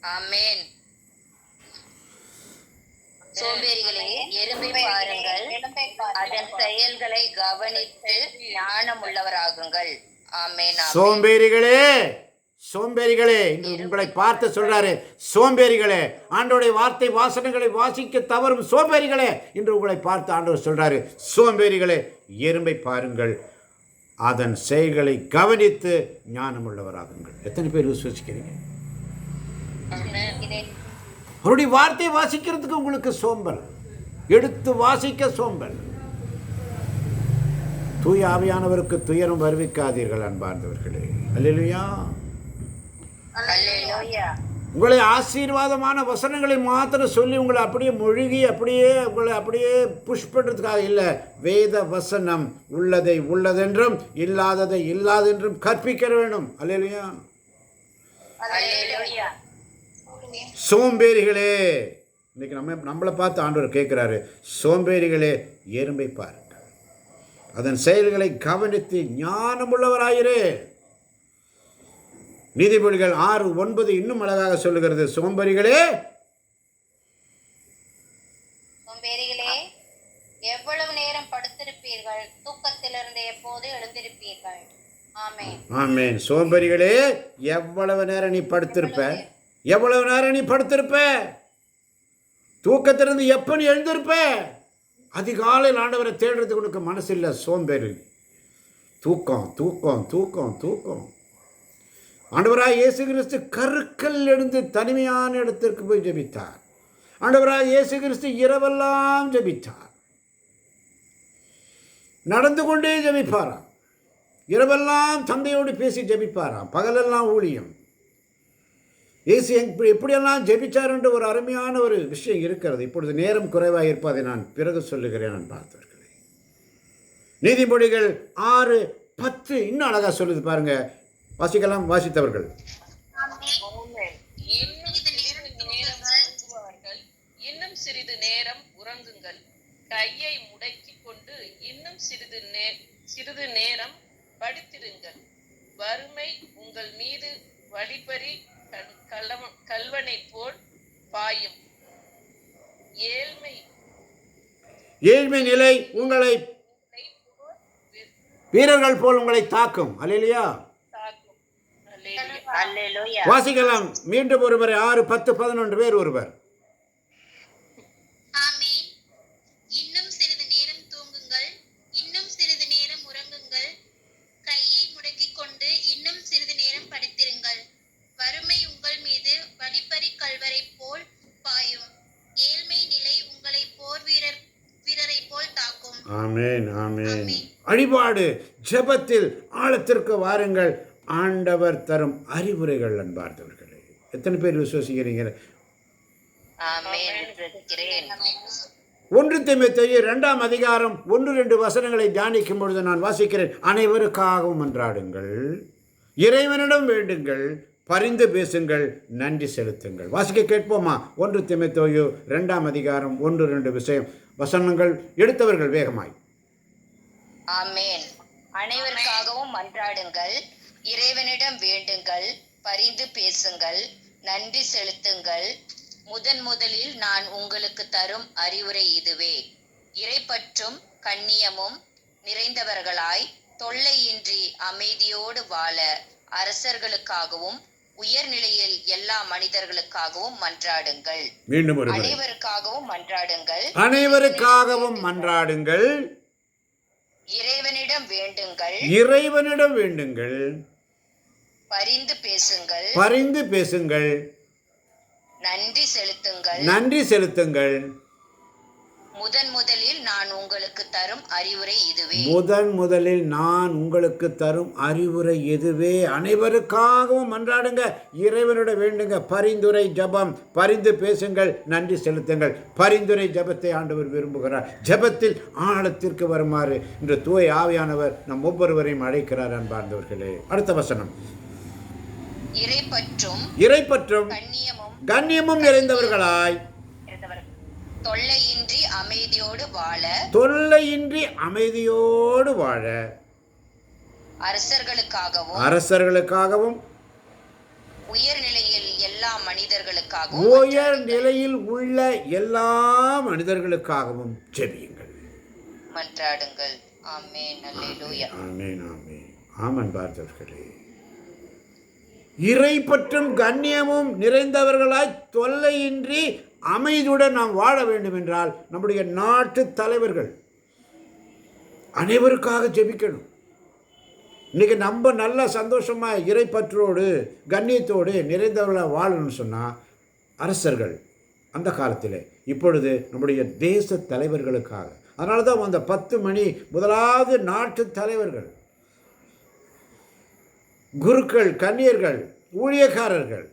ஆமென். சோம்பேறிகளே, எறும்பை பாருங்கள், அதன் செயல்களை கவனித்து ஞானம் உள்ளவராகுங்கள். ஆமென். ஆமென். சோம்பேறிகளே, சோம்பேறிகளே, இன்று உங்களை பார்த்து சொல்றாரு, சோம்பேறிகளே, ஆண்டவருடைய வார்த்தை வாசனங்களை வாசிக்க தவறும் சோம்பேறிகளே, இன்று உங்களை பார்த்து ஆண்டவர் சொல்றாரு, சோம்பேறிகளே, எறும்பை பாருங்கள், அதன் செயல்களை கவனித்து ஞானம் உள்ளவராகுங்கள். எத்தனை பேர் விசுவசிக்கிறீங்க? அவருடைய வார்த்தையை வாசிக்கிறதுக்கு உங்களுக்கு சோம்பல், எடுத்து வாசிக்க சோம்பல். தூய ஆவியானவருக்கு துயரம் வருவிக்காதீர்கள் அன்பார்ந்தவர்களே. அல்லேலூயா. அல்லேலூயா. உங்களை ஆசீர்வாதமான வசனங்களை மாத்திரம் சொல்லி உங்களை அப்படியே மொழிகி உங்களை அப்படியே புஷ் பண்ணுறதுக்காக இல்லை. வேத வசனம் உள்ளதை உள்ளதென்றும் இல்லாததை இல்லாதென்றும் கற்பிக்க வேண்டும். அல்லேலூயா. அல்லேலூயா. சோம்பேறிகளே, இன்னைக்கு நம்மளை பார்த்து ஆண்டவர் கேட்குறாரு, சோம்பேறிகளே, எறும்பை பாருங்கள், அதன் செயல்களை கவனித்து ஞானமுள்ளவராயிரே. நீதிமொழிகள் 6:9 இன்னும் அழகாக சொல்லுகிறது, சோம்பேறிகளே, சோம்பேறிகளே, எவ்வளவு நேரம் படுத்திருப்பீர்கள், தூக்கத்திலிருந்து எப்போது எழுந்திருப்பீர்கள். ஆமென். ஆமென். சோம்பேறிகளே, எவ்வளவு நேரம் நீ படுத்திருப்ப, எவ்வளவு நேரம் நீ படுத்திருப்ப, தூக்கத்திலிருந்து எப்போ நீ எழுந்திருப்ப. அதிகாலையில் ஆண்டவரை தேடுறதுக்கு உனக்கு மனசு இல்லை. சோம்பேறி. தூக்கம் தூக்கம் தூக்கம் தூக்கம். ஆண்டவராய் இயேசு கிறிஸ்து கருக்கல் எடுத்து தனிமையான இடத்திற்கு போய் ஜெபித்தார். ஆண்டவராய் இயேசு கிறிஸ்து இரவெல்லாம் ஜெபித்தார். நடந்து கொண்டே ஜெபிப்பாராம். இரவெல்லாம் தந்தையோடு பேசி ஜெபிப்பாராம். பகலெல்லாம் ஊழியம். இயேசு எப்படியெல்லாம் ஜெபிச்சார் என்று ஒரு அருமையான ஒரு விஷயம் இருக்கிறது. இப்பொழுது நேரம் குறைவாக இருப்பதை நான் பிறகு சொல்லுகிறேன். நான் பார்த்தவர்களே, நீதிமொழிகள் 6:10 இன்னும் அழகா சொல்லுது பாருங்க. வாசிக்கலாம். வாசித்தவர்கள், இன்னும் சிறிது நேரம் உறங்குங்கள், கையை முடக்கி கொண்டு இன்னும் சிறிது நேரம் படித்திருங்கள். வறுமை உங்கள் மீது வழிபறி கல்வனை போல் பாயும், ஏழ்மை நிலை உங்களை வீரர்கள் போல் உங்களை தாக்கும். அல்லேலூயா. அல்லேலூயா. வாசிக்கலாம். மீண்டும் ஒருவர் 6, 10, 11 பேர் ஒருவர். ஆமென். இன்னும் சிறிது நேரம் தூங்குங்கள், இன்னும் சிறிது நேரம் உறங்குங்கள், கையை முடக்கிக் கொண்டு இன்னும் சிறிது நேரம் படித்திருங்கள். வறுமை உங்கள் மீது வழிப்பறி கல்வரை போல் பாயும், ஏழ்மை நிலை உங்களை போர் வீரரை போல் தாக்கும். ஆமென். ஆமென். வழிபாடு ஜெபத்தில் ஆழத்திற்கு வாருங்கள். ஆண்டவர் தரும் அறிவுரைகள் அன்பார்ந்தவர்களே. எத்தனை பேர் விசுவாசிக்கிறீங்க? ஆமென். இருக்கிறேன். 1 தீமோத்தேயு 2ஆம் அதிகாரம் 1-2 வசனங்களை தியானிக்கும் பொழுது நான் வாசிக்கிறேன். அனைவருக்காகவும் மன்றாடுங்கள், இறைவனிடம் வேண்டுங்கள், பரிந்து பேசுங்கள், நன்றி செலுத்துங்கள். வாசிக்க கேட்போமா? 1 தீமோத்தேயு 2ஆம் அதிகாரம் 1-2 வசனங்கள். எடுத்தவர்கள் வேகமாய். ஆமென். அனைவருக்காகவும் மன்றாடுங்கள், இறைவனிடம் வேண்டுங்கள், பரிந்து பேசுங்கள், நன்றி செலுத்துங்கள். முதலில் நான் உங்களுக்கு தரும் அறிவுரை இதுவே: இறைப்பற்றும் கண்ணியமும் நிறைந்தவர்களாய் தொல்லையின்றி அமைதியோடு வாழ அரசர்களுக்காகவும் உயர்நிலையில் எல்லா மனிதர்களுக்காகவும் மன்றாடுங்கள். மீண்டும் ஒரு அனைவருக்காகவும் மன்றாடுங்கள், அனைவருக்காகவும் மன்றாடுங்கள், இறைவனிடம் வேண்டுங்கள், இறைவனிடம் வேண்டுங்கள், பரிந்து பேசுங்கள், பரிந்து பேசுங்கள், நன்றி செலுத்துங்கள். நன்றி செலுத்துங்கள். முதலில் நான் உங்களுக்கு தரும் அறிவுரை இதுவே. முதலில் நான் உங்களுக்கு தரும் அறிவுரை எதுவே. அனைவருக்காகவும் மன்றாடுங்க, இறைவனோட வேண்டுங்க. பரிந்துரை ஜபம், பரிந்து பேசுங்கள், நன்றி செலுத்துங்கள். பரிந்துரை ஜபத்தை ஆண்டவர் விரும்புகிறார். ஜபத்தில் ஆழத்திற்கு வருமாறு இன்று தூய ஆவியானவர் நம் ஒவ்வொருவரையும் அழைக்கிறார். அன்பார்ந்தவர்களே, அடுத்த வசனம். இறைப்பற்றும் கண்ணியமும் நிறைந்தவர்களாய் தொல்லையின்றி அமைதியோடு வாழ அரசர்களுக்காகவும் உயர்நிலையில் உள்ள எல்லா மனிதர்களுக்காகவும் ஜெபியுங்கள், மன்றாடுங்கள். ஆமென். அல்லேலூயா. ஆமென். ஆமென். ஆமென். பார்த்தவர்களே, இறைப்பற்றும் கண்ணியமும் நிறைந்தவர்களாய் தொல்லையின்றி அமைதியுடன் நாம் வாழ வேண்டும் என்றால் நம்முடைய நாட்டு தலைவர்கள் அனைவருக்காக ஜெபிக்கணும். இன்றைக்கி நம்ம நல்ல சந்தோஷமாக இறைப்பற்றோடு கண்ணியத்தோடு நிறைந்தவர்களாக வாழணும்னு சொன்னால் அரசர்கள் அந்த காலத்தில், இப்பொழுது நம்முடைய தேச தலைவர்களுக்காக. அதனால தான் அந்த 10 மணி முதலாவது நாட்டு தலைவர்கள், குருக்கள், கன்னியர்கள், ஊழியக்காரர்கள்,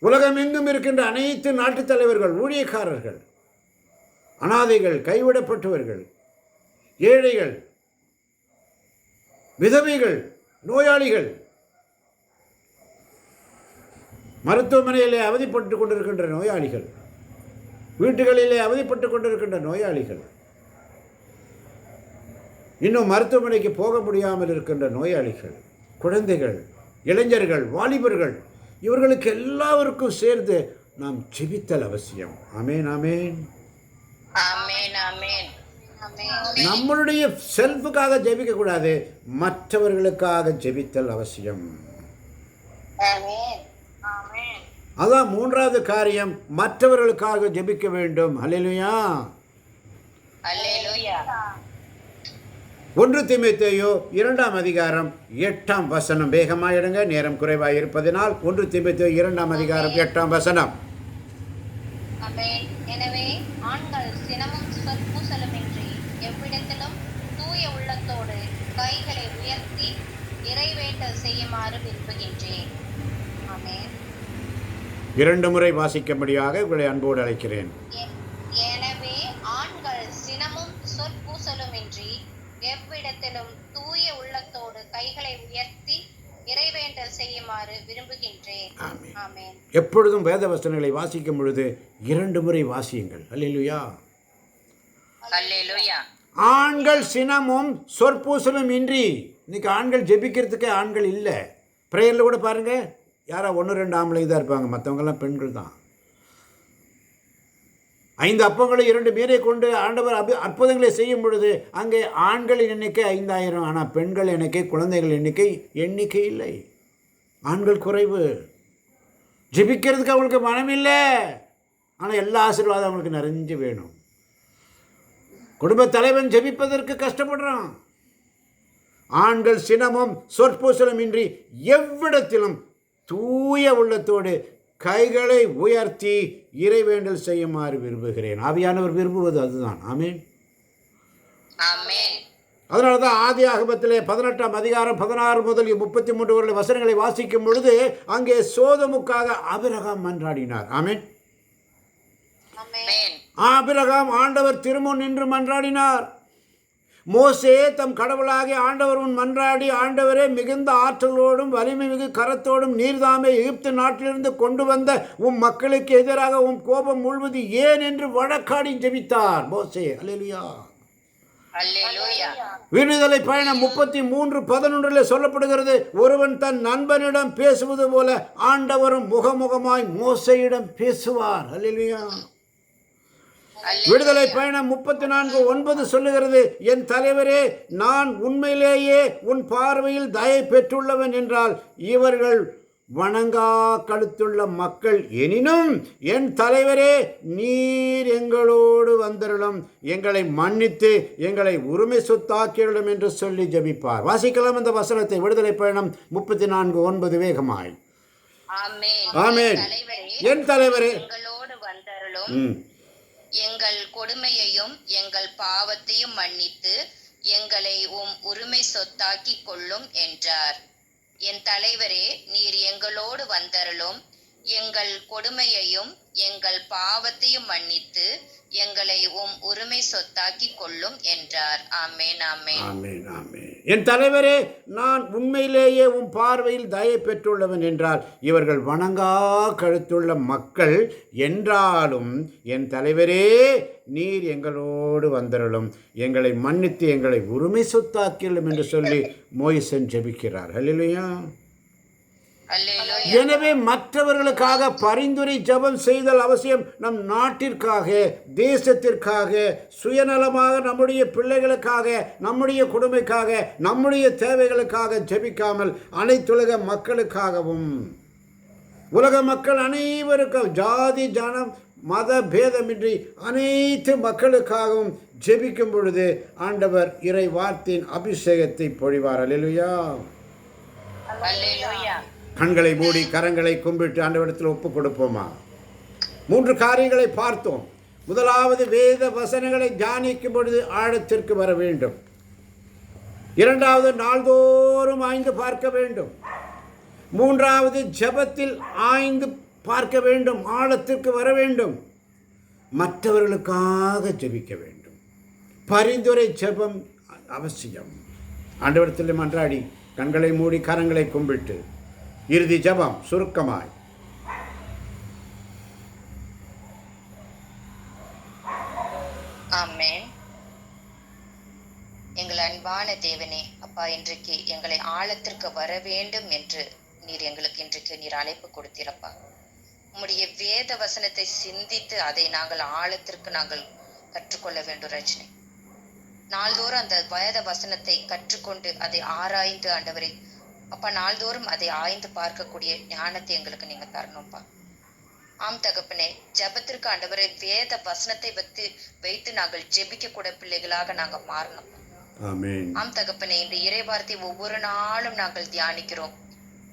உலகமெங்கும் இருக்கின்ற அனைத்து நாட்டுத் தலைவர்கள், ஊழியக்காரர்கள், அனாதைகள், கைவிடப்பட்டவர்கள், ஏழைகள், விதவைகள், நோயாளிகள், மருத்துவமனையிலே அவதிப்பட்டு கொண்டிருக்கின்ற நோயாளிகள், வீட்டுகளிலே அவதிப்பட்டு கொண்டிருக்கின்ற நோயாளிகள், இன்னும் மருத்துவமனைக்கு போக முடியாமல் இருக்கின்ற நோயாளிகள், குழந்தைகள், இளைஞர்கள், வாலிபர்கள், இவர்களுக்கு எல்லாருக்கும் சேர்ந்து நாம் ஜெபித்தல் அவசியம். ஆமென். ஆமென். ஆமென். ஆமென். நம்மளுடைய செல்ஃபுக்காக ஜெபிக்க கூடாது, மற்றவர்களுக்காக ஜெபித்தல் அவசியம். அதான் 3வது காரியம், மற்றவர்களுக்காக ஜெபிக்க வேண்டும். அல்லேலூயா. அல்லேலூயா. 1 தீமோத்தேயு 2ஆம் அதிகாரம் 8ஆம் வசனம். வேகமாயிடுங்க, நேரம் குறைவாக இருப்பதனால். 1 தீமோத்தேயு 2ஆம் அதிகாரம் 8ஆம் வசனம். எனவே ஆண்கள் சினமும் சொற்பூசலுமின்றி எவ்விடத்திலும் தூய உள்ளத்தோடு கைகளை உயர்த்தி இறைவேண்டல் செய்யுமாறு விரும்புகின்றேன். ஆமென். 2 முறை வாசிக்கும்படியாக உங்களை அன்போடு அழைக்கிறேன். எனவே ஆண்கள் சினமும் சொற்பூசலுமின்றி எவ்விடத்திலும் தூய உள்ளத்தோடு கைகளை உயர்த்தி இறைவேண்டல் செய்யுமாறு விரும்புகின்றேன். ஆமென். எப்பொழுதும் வேத வசனங்களை வாசிக்கும் பொழுது 2 முறை வாசியுங்கள். அல்லேலூயா. அல்லேலூயா. ஆண்கள் சினமும் சொற்பூசலும் இன்றி. இன்னைக்கு ஆண்கள் ஜெபிக்கிறதுக்கே ஆண்கள் இல்லை. ப்ரேயரில் கூட பாருங்கள், யாரா 1-2 ஆம்பளைங்க தான் இருப்பாங்க, மற்றவங்கெல்லாம் பெண்கள் தான். 5 அப்பங்களை 2 மீனை கொண்டு ஆண்டவர் அற்புதங்களை செய்யும் பொழுது அங்கே ஆண்களின் எண்ணிக்கை 5000, ஆனால் பெண்கள் எண்ணிக்கை, குழந்தைகள் எண்ணிக்கை இல்லை. ஆண்கள் குறைவு. ஜெபிக்கிறதுக்கு அவங்களுக்கு மனம் இல்லை, ஆனால் எல்லா ஆசீர்வாதம் அவங்களுக்கு நிறைஞ்சு வேணும். குடும்ப தலைவன் ஜெபிப்பதற்கு கஷ்டப்படுறான். ஆண்கள் சினமும் சொற்பூசலும் இன்றி எவ்விடத்திலும் தூய உள்ளத்தோடு கைகளை உயர்த்தி இறைவேண்டல் செய்யுமாறு விரும்புகிறேன். ஆவியானவர் விரும்புவது அதுதான். ஆமென். ஆமென். அதனால தான் ஆதியாகமத்திலே 18ஆம் அதிகாரம் 16 முதல் 33 வரை வசனங்களை வாசிக்கும் பொழுது அங்கே சோதமுக்காக ஆபிரகாம் மன்றாடினார். ஆமென். ஆபிரகாம் ஆண்டவர் திருமுன் நின்று மன்றாடினார். மோசே தம் கடவுளாகிய ஆண்டவர் முன் மன்றாடி, ஆண்டவரே, மிகுந்த ஆற்றலோடும் வலிமை மிகு கரத்தோடும் நீர்தாமே எகிப்து நாட்டிலிருந்து கொண்டு வந்த உம் மக்களுக்கு எதிராக உம் கோபம் முழுவது ஏன் என்று வழக்காடி ஜெபித்தார் மோசே. அல்லேலூயா. அல்லேலூயா. விடுதலை பயணம் 33:11 சொல்லப்படுகிறது, ஒருவன் தன் நண்பனிடம் பேசுவது போல ஆண்டவரும் முகமுகமாய் மோசேயிடம் பேசுவார். அல்லேலூயா. விடுதலை பயணம் 34:9 சொல்லுகிறது, என் தலைவரே, நான் உண்மையிலேயே உன் பார்வையில் தயை பெற்றுள்ளவன் என்றால் இவர்கள் வணங்கா கழுத்துள்ள மக்கள். எனினும் என் தலைவரே, நீர் எங்களோடு வந்தருளும், எங்களை மன்னித்து எங்களை உரிமை சொத்தாக்கியுள்ளோம் என்று சொல்லி ஜெபிப்பார். வாசிக்கலாம் இந்த வசனத்தை. விடுதலை பயணம் 34:9 வேகமாய். ஆமென். ஆமென். என் தலைவரே, எங்களோடு வந்தருளும், எங்கள் கொடுமையையும் எங்கள் பாவத்தையும் மன்னித்து எங்களை உம் உரிமை சொத்தாக்கிக் கொள்ளும் என்றார். என் தலைவரே, நீர் எங்களோடு வந்தருளும், எங்கள் கொடுமையையும் எங்கள் பாவத்தையும் மன்னித்து எங்களை உம் உரிமை சொத்தாக்கிக் கொள்ளும் என்றார். ஆமென், ஆமென். ஆமென், ஆமென். என் தலைவரே, நான் உண்மையிலேயே உன் பார்வையில் தயை பெற்றுள்ளவன் என்றால் இவர்கள் வணங்கா கழுத்துள்ள மக்கள் என்றாலும் என் தலைவரே, நீர் எங்களோடு வந்தருளும், எங்களை மன்னித்து எங்களை உரிமை சொத்தாக்கிலும் என்று சொல்லி மோயிசன் ஜெபிக்கிறார். ஹல்லேலூயா. அல்லேலூயா. எனவே மற்றவர்களுக்காக பரிந்துரை ஜெபம் செய்தல் அவசியம். நம் நாட்டிற்காக, தேசத்திற்காக, சுயநலமாக நம்முடைய பிள்ளைகளுக்காக, நம்முடைய குடும்பக்காக, நம்முடைய தேவைகளுக்காக ஜெபிக்காமல் அனைத்துலக மக்களுக்காகவும், உலக மக்கள் அனைவருக்கும், ஜாதி ஜனம் மத பேதமின்றி அனைத்து மக்களுக்காகவும் ஜெபிக்கும் பொழுது ஆண்டவர் இறை வார்த்தையின் அபிஷேகத்தை பொழிவார். அல்லேலூயா. அல்லேலூயா. கண்களை மூடி கரங்களை கும்பிட்டு ஆண்டவரிடத்தில் ஒப்பு கொடுப்போமா? 3 காரியங்களை பார்த்தோம். முதலாவது, வேத வசனங்களை தியானிக்கும் பொழுது ஆழத்திற்கு வர வேண்டும். இரண்டாவது, நாள்தோறும் ஆய்ந்து பார்க்க வேண்டும். மூன்றாவது, ஜெபத்தில் ஆய்ந்து பார்க்க வேண்டும், ஆழத்திற்கு வர வேண்டும். மற்றவர்களுக்காக ஜெபிக்க வேண்டும். பரிந்துரை ஜெபம் அவசியம். ஆண்டவரிடத்தில் மன்றாடி கண்களை மூடி கரங்களை கும்பிட்டு இறுதி ஜெபம் சுருக்கமாய். ஆமென். எங்கள் அன்பான தேவனே, அப்பா, இன்றைக்கு எங்களை ஆழத்திற்கு வர வேண்டும் என்று நீர் எங்களுக்கு இன்றைக்கு நீர் அழைப்பு கொடுத்தீரப்பா. உம்முடைய வேத வசனத்தை சிந்தித்து அதை நாங்கள் ஆழத்திற்கு நாங்கள் கற்றுக்கொள்ள வேண்டும் ரஜினி. நாள்தோறும் அந்த வேத வசனத்தை கற்றுக்கொண்டு அதை ஆராய்ந்து ஆண்டவரே அப்பா, நாள்தோறும் அதை ஆய்ந்து பார்க்கக்கூடிய ஞானத்தை எங்களுக்கு நீங்க தரணும்ப்பா. ஆம் தகப்பனே, ஜெபத்திற்கு ஆண்டவரே வேத வசனத்தை வைத்து நாங்கள் ஜெபிக்க கூட பிள்ளைகளாக நாங்க மாறணும். ஆமென். ஆம் தகப்பனே, இந்த இறை வார்த்தை ஒவ்வொரு நாளும் நாங்கள் தியானிக்கிறோம்,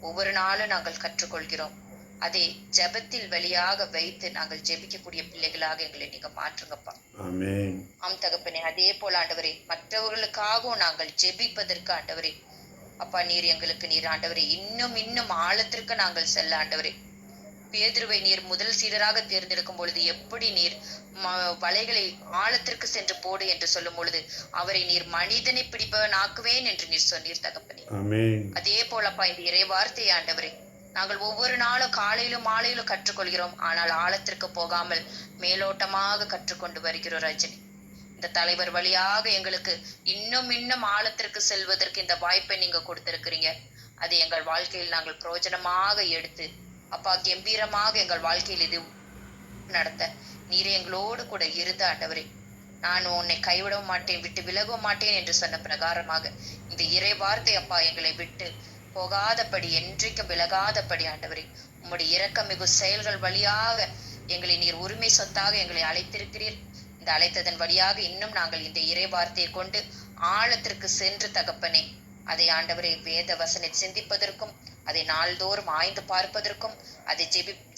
ஒவ்வொரு நாளும் நாங்கள் கற்றுக்கொள்கிறோம். அதை ஜெபத்தில் வழியாக வைத்து நாங்கள் ஜெபிக்கக்கூடிய பிள்ளைகளாக எங்களை நீங்க மாற்றுங்கப்பா. ஆமென். ஆம் தகப்பனே, அதே போல ஆண்டவரே மற்றவர்களுக்காகவும் நாங்கள் ஜெபிப்பதற்கு ஆண்டவரே அப்பா, நீர் எங்களுக்கு நீர் ஆண்டவரே இன்னும் ஆழத்திற்கு நாங்கள் செல்ல ஆண்டவரே. பேதுருவை நீர் முதல் சீடராக தேர்ந்தெடுக்கும் பொழுது எப்படி நீர் வலைகளை ஆழத்திற்கு சென்று போடு என்று சொல்லும் பொழுது அவரை நீர் மனிதனை பிடிப்பவன் ஆக்குவேன் என்று நீர் சொன்னீர் தகப்பனே. அதே போலப்பா, இந்த இறை வார்த்தை ஆண்டவரே நாங்கள் ஒவ்வொரு நாளும் காலையிலும் மாலையிலும் கற்றுக்கொள்கிறோம், ஆனால் ஆழத்திற்கு போகாமல் மேலோட்டமாக கற்றுக்கொண்டு வருகிறோம் ரஜினி. இந்த தலைவர் வழியாக எங்களுக்கு இன்னும் ஆழத்திற்கு செல்வதற்கு இந்த வாய்ப்பை நீங்க கொடுத்திருக்கிறீங்க. அதை எங்கள் வாழ்க்கையில் நாங்கள் பிரயோஜனமாக எடுத்து அப்பா கம்பீரமாக எங்கள் வாழ்க்கையில் இது நடத்த நீர் எங்களோடு கூட இருந்த ஆண்டவரே. நான் உன்னை கைவிடவும் மாட்டேன், விட்டு விலகவும் மாட்டேன் என்று சொன்ன பிரகாரமாக இந்த இறை வார்த்தை அப்பா எங்களை விட்டு போகாதபடி, என்றைக்கும் விலகாதபடி ஆண்டவரே உம்முடைய இரக்கமிகு செயல்கள் வழியாக எங்களை நீர் உரிமை சொத்தாக எங்களை அழைத்திருக்கிறீர். இந்த அழைத்ததன் வழியாக இன்னும் நாங்கள் இந்த இறை வார்த்தையை கொண்டு ஆழத்திற்கு சென்று தகப்பனே அதை ஆண்டவரை வேத வசனை சிந்திப்பதற்கும், அதை நாள்தோறும் ஆய்ந்து பார்ப்பதற்கும், அதை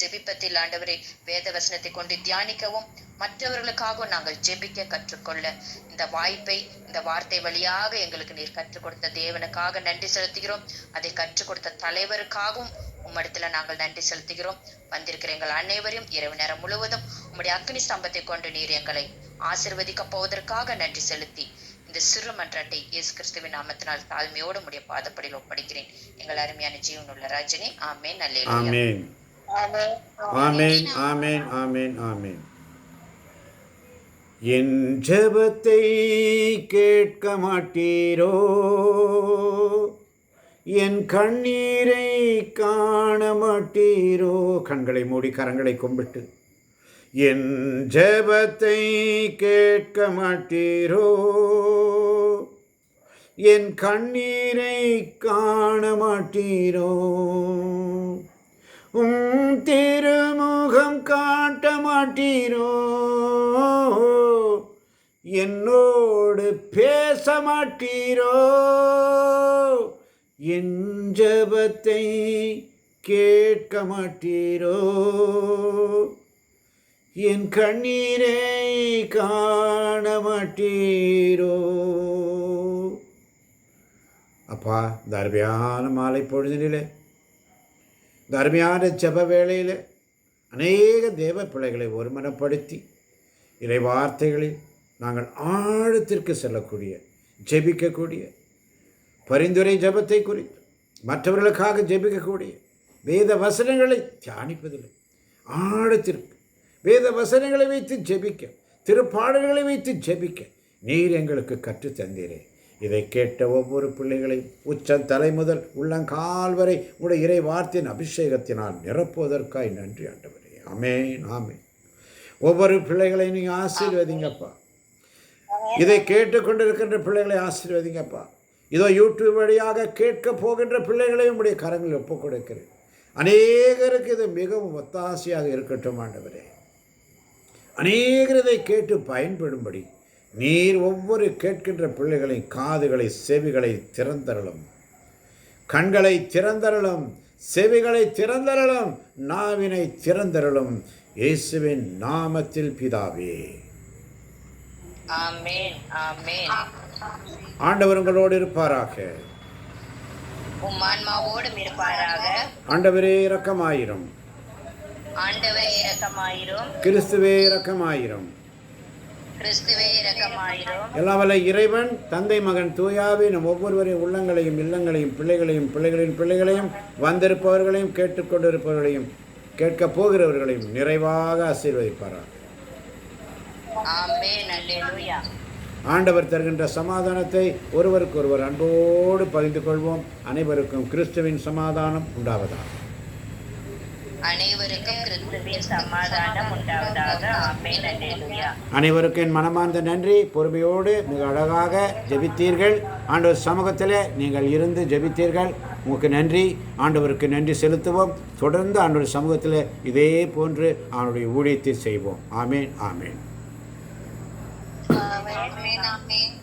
ஜெபிப்பத்தில் ஆண்டவரை வேத வசனத்தை கொண்டு தியானிக்கவும், மற்றவர்களுக்காகவும் நாங்கள் ஜெபிக்க கற்றுக்கொள்ள இந்த வாய்ப்பை இந்த வார்த்தை வழியாக எங்களுக்கு நீர் கற்றுக் கொடுத்த தேவனுக்காக நன்றி செலுத்துகிறோம். அதை கற்றுக் கொடுத்த தலைவருக்காகவும் உம்மிடத்துல நாங்கள் நன்றி செலுத்துகிறோம். வந்திருக்கிற எங்கள் அனைவரையும் இரவு நேரம் முழுவதும் உம்முடைய அக்னி ஸ்தம்பத்தை கொண்டு நீர் எங்களை ஆசீர்வதிக்க போவதற்காக நன்றி செலுத்தி இந்த சிறு மன்றாட்டை இயேசு கிறிஸ்துவின் நாமத்தினால் தாழ்மையோடு உம்முடைய பாதப்படியில் ஒப்படைக்கிறேன். எங்கள் அருமையான ஜீவனுள்ள ராஜனே. ஆமென். அல்லேலூயா. ஆமென். ஆமென். ஆமென். ஆமென். என் ஜெபத்தை கேட்க மாட்டீரோ, என் கண்ணீரை காண மாட்டீரோ. கண்களை மூடி கரங்களை கும்பிட்டு என் ஜெபத்தை கேட்க மாட்டீரோ, என் கண்ணீரை காண மாட்டீரோ, திருமுகம் காட்ட மாட்டீரோ, என்னோடு பேச மாட்டீரோ, என் ஜெபத்தை கேட்க மாட்டீரோ, என் கண்ணீரை காண மாட்டீரோ. அப்பா, இந்த அருமையான மாலை பொழுதினிலே, இந்த அருமையான ஜெப வேளையில் அநேக தேவ பிள்ளைகளை ஒருமனப்படுத்தி இறை வார்த்தைகளில் நாங்கள் ஆழத்திற்கு செல்லக்கூடிய, ஜெபிக்கக்கூடிய, பரிந்துரை ஜெபத்தை குறித்து மற்றவர்களுக்காக ஜெபிக்கக்கூடிய, வேத வசனங்களை தியானிப்பதில்லை, ஆழத்திற்கு வேத வசனங்களை வைத்து ஜெபிக்க, திருப்பாடல்களை வைத்து ஜெபிக்க நீர் எங்களுக்கு கற்றுத் தந்தீரே. இதை கேட்ட ஒவ்வொரு பிள்ளைகளையும் உச்சம் தலை முதல் உள்ளங்கால் வரை உடைய இறை வார்த்தையின் அபிஷேகத்தினால் நிரப்புவதற்காய் நன்றி ஆண்டவரே. ஆமென், ஆமென். ஒவ்வொரு பிள்ளைகளையும் நீங்கள் ஆசீர்வதிங்கப்பா. இதை கேட்டுக்கொண்டிருக்கின்ற பிள்ளைகளை ஆசீர்வதிங்கப்பா. இதோ யூடியூப் வழியாக கேட்க போகின்ற பிள்ளைகளையும் உடைய கரங்களில் ஒப்புக் கொடுக்கிறேன். அநேகருக்கு இது மிகவும் ஒத்தாசையாக இருக்கட்டும் ஆண்டவரே. அநேகர் இதை கேட்டு பயன்படும்படி நீர் ஒவ்வொரு கேட்கின்ற பிள்ளைகளின் காதுகளை, செவிகளை திறந்தரலும், கண்களை திறந்தரலும், செவிகளை திறந்தரலும், நாவினை திறந்தரலும். இயேசுவின் நாமத்தில் பிதாவே, ஆமென், ஆமென். ஆண்டவர் உங்களோடு இருப்பாராக. உம் ஆன்மாவோடும் இருப்பாராக. ஆண்டவரே இரக்கமாயிரும். ஆண்டவரே இரக்கமாயிரும். கிறிஸ்துவே இரக்கமாயிரும். கிறிஸ்துவே இரக்கமாயிரும். எல்லாம் வல்ல இறைவன் தந்தை, மகன், தூயாவி நம் ஒவ்வொருவரையும் உள்ளங்களையும், இல்லங்களையும், பிள்ளைகளையும், பிள்ளைகளின் பிள்ளைகளையும், வந்திருப்பவர்களையும், கேட்டுக்கொண்டிருப்பவர்களையும், கேட்கப் போகிறவர்களையும் நிறைவாக ஆசீர்வதிப்பாரார். ஆமென், அல்லேலூயா. ஆண்டவர் தருகின்ற சமாதானத்தை ஒருவருக்கொருவர் அன்போடு பகிர்ந்து கொள்வோம். அனைவருக்கும் கிறிஸ்துவின் சமாதானம் உண்டாவதாக. அனைவருக்கும் கிறிஸ்துவின் சமாதானம் உண்டாவதாக. ஆமென், அல்லேலூயா. அனைவருக்கும் என் மனமார்ந்த நன்றி. பொறுமையோடு மிக அழகாக ஜெபித்தீர்கள். ஆண்டவர் சமூகத்தில் நீங்கள் இருந்து ஜெபித்தீர்கள். உங்களுக்கு நன்றி. ஆண்டவருக்கு நன்றி செலுத்துவோம். தொடர்ந்து ஆண்டவர் சமூகத்தில் இதே போன்று அவனுடைய ஊழியத்தை செய்வோம். ஆமேன், ஆமேன். ஆமென், ஆமென்.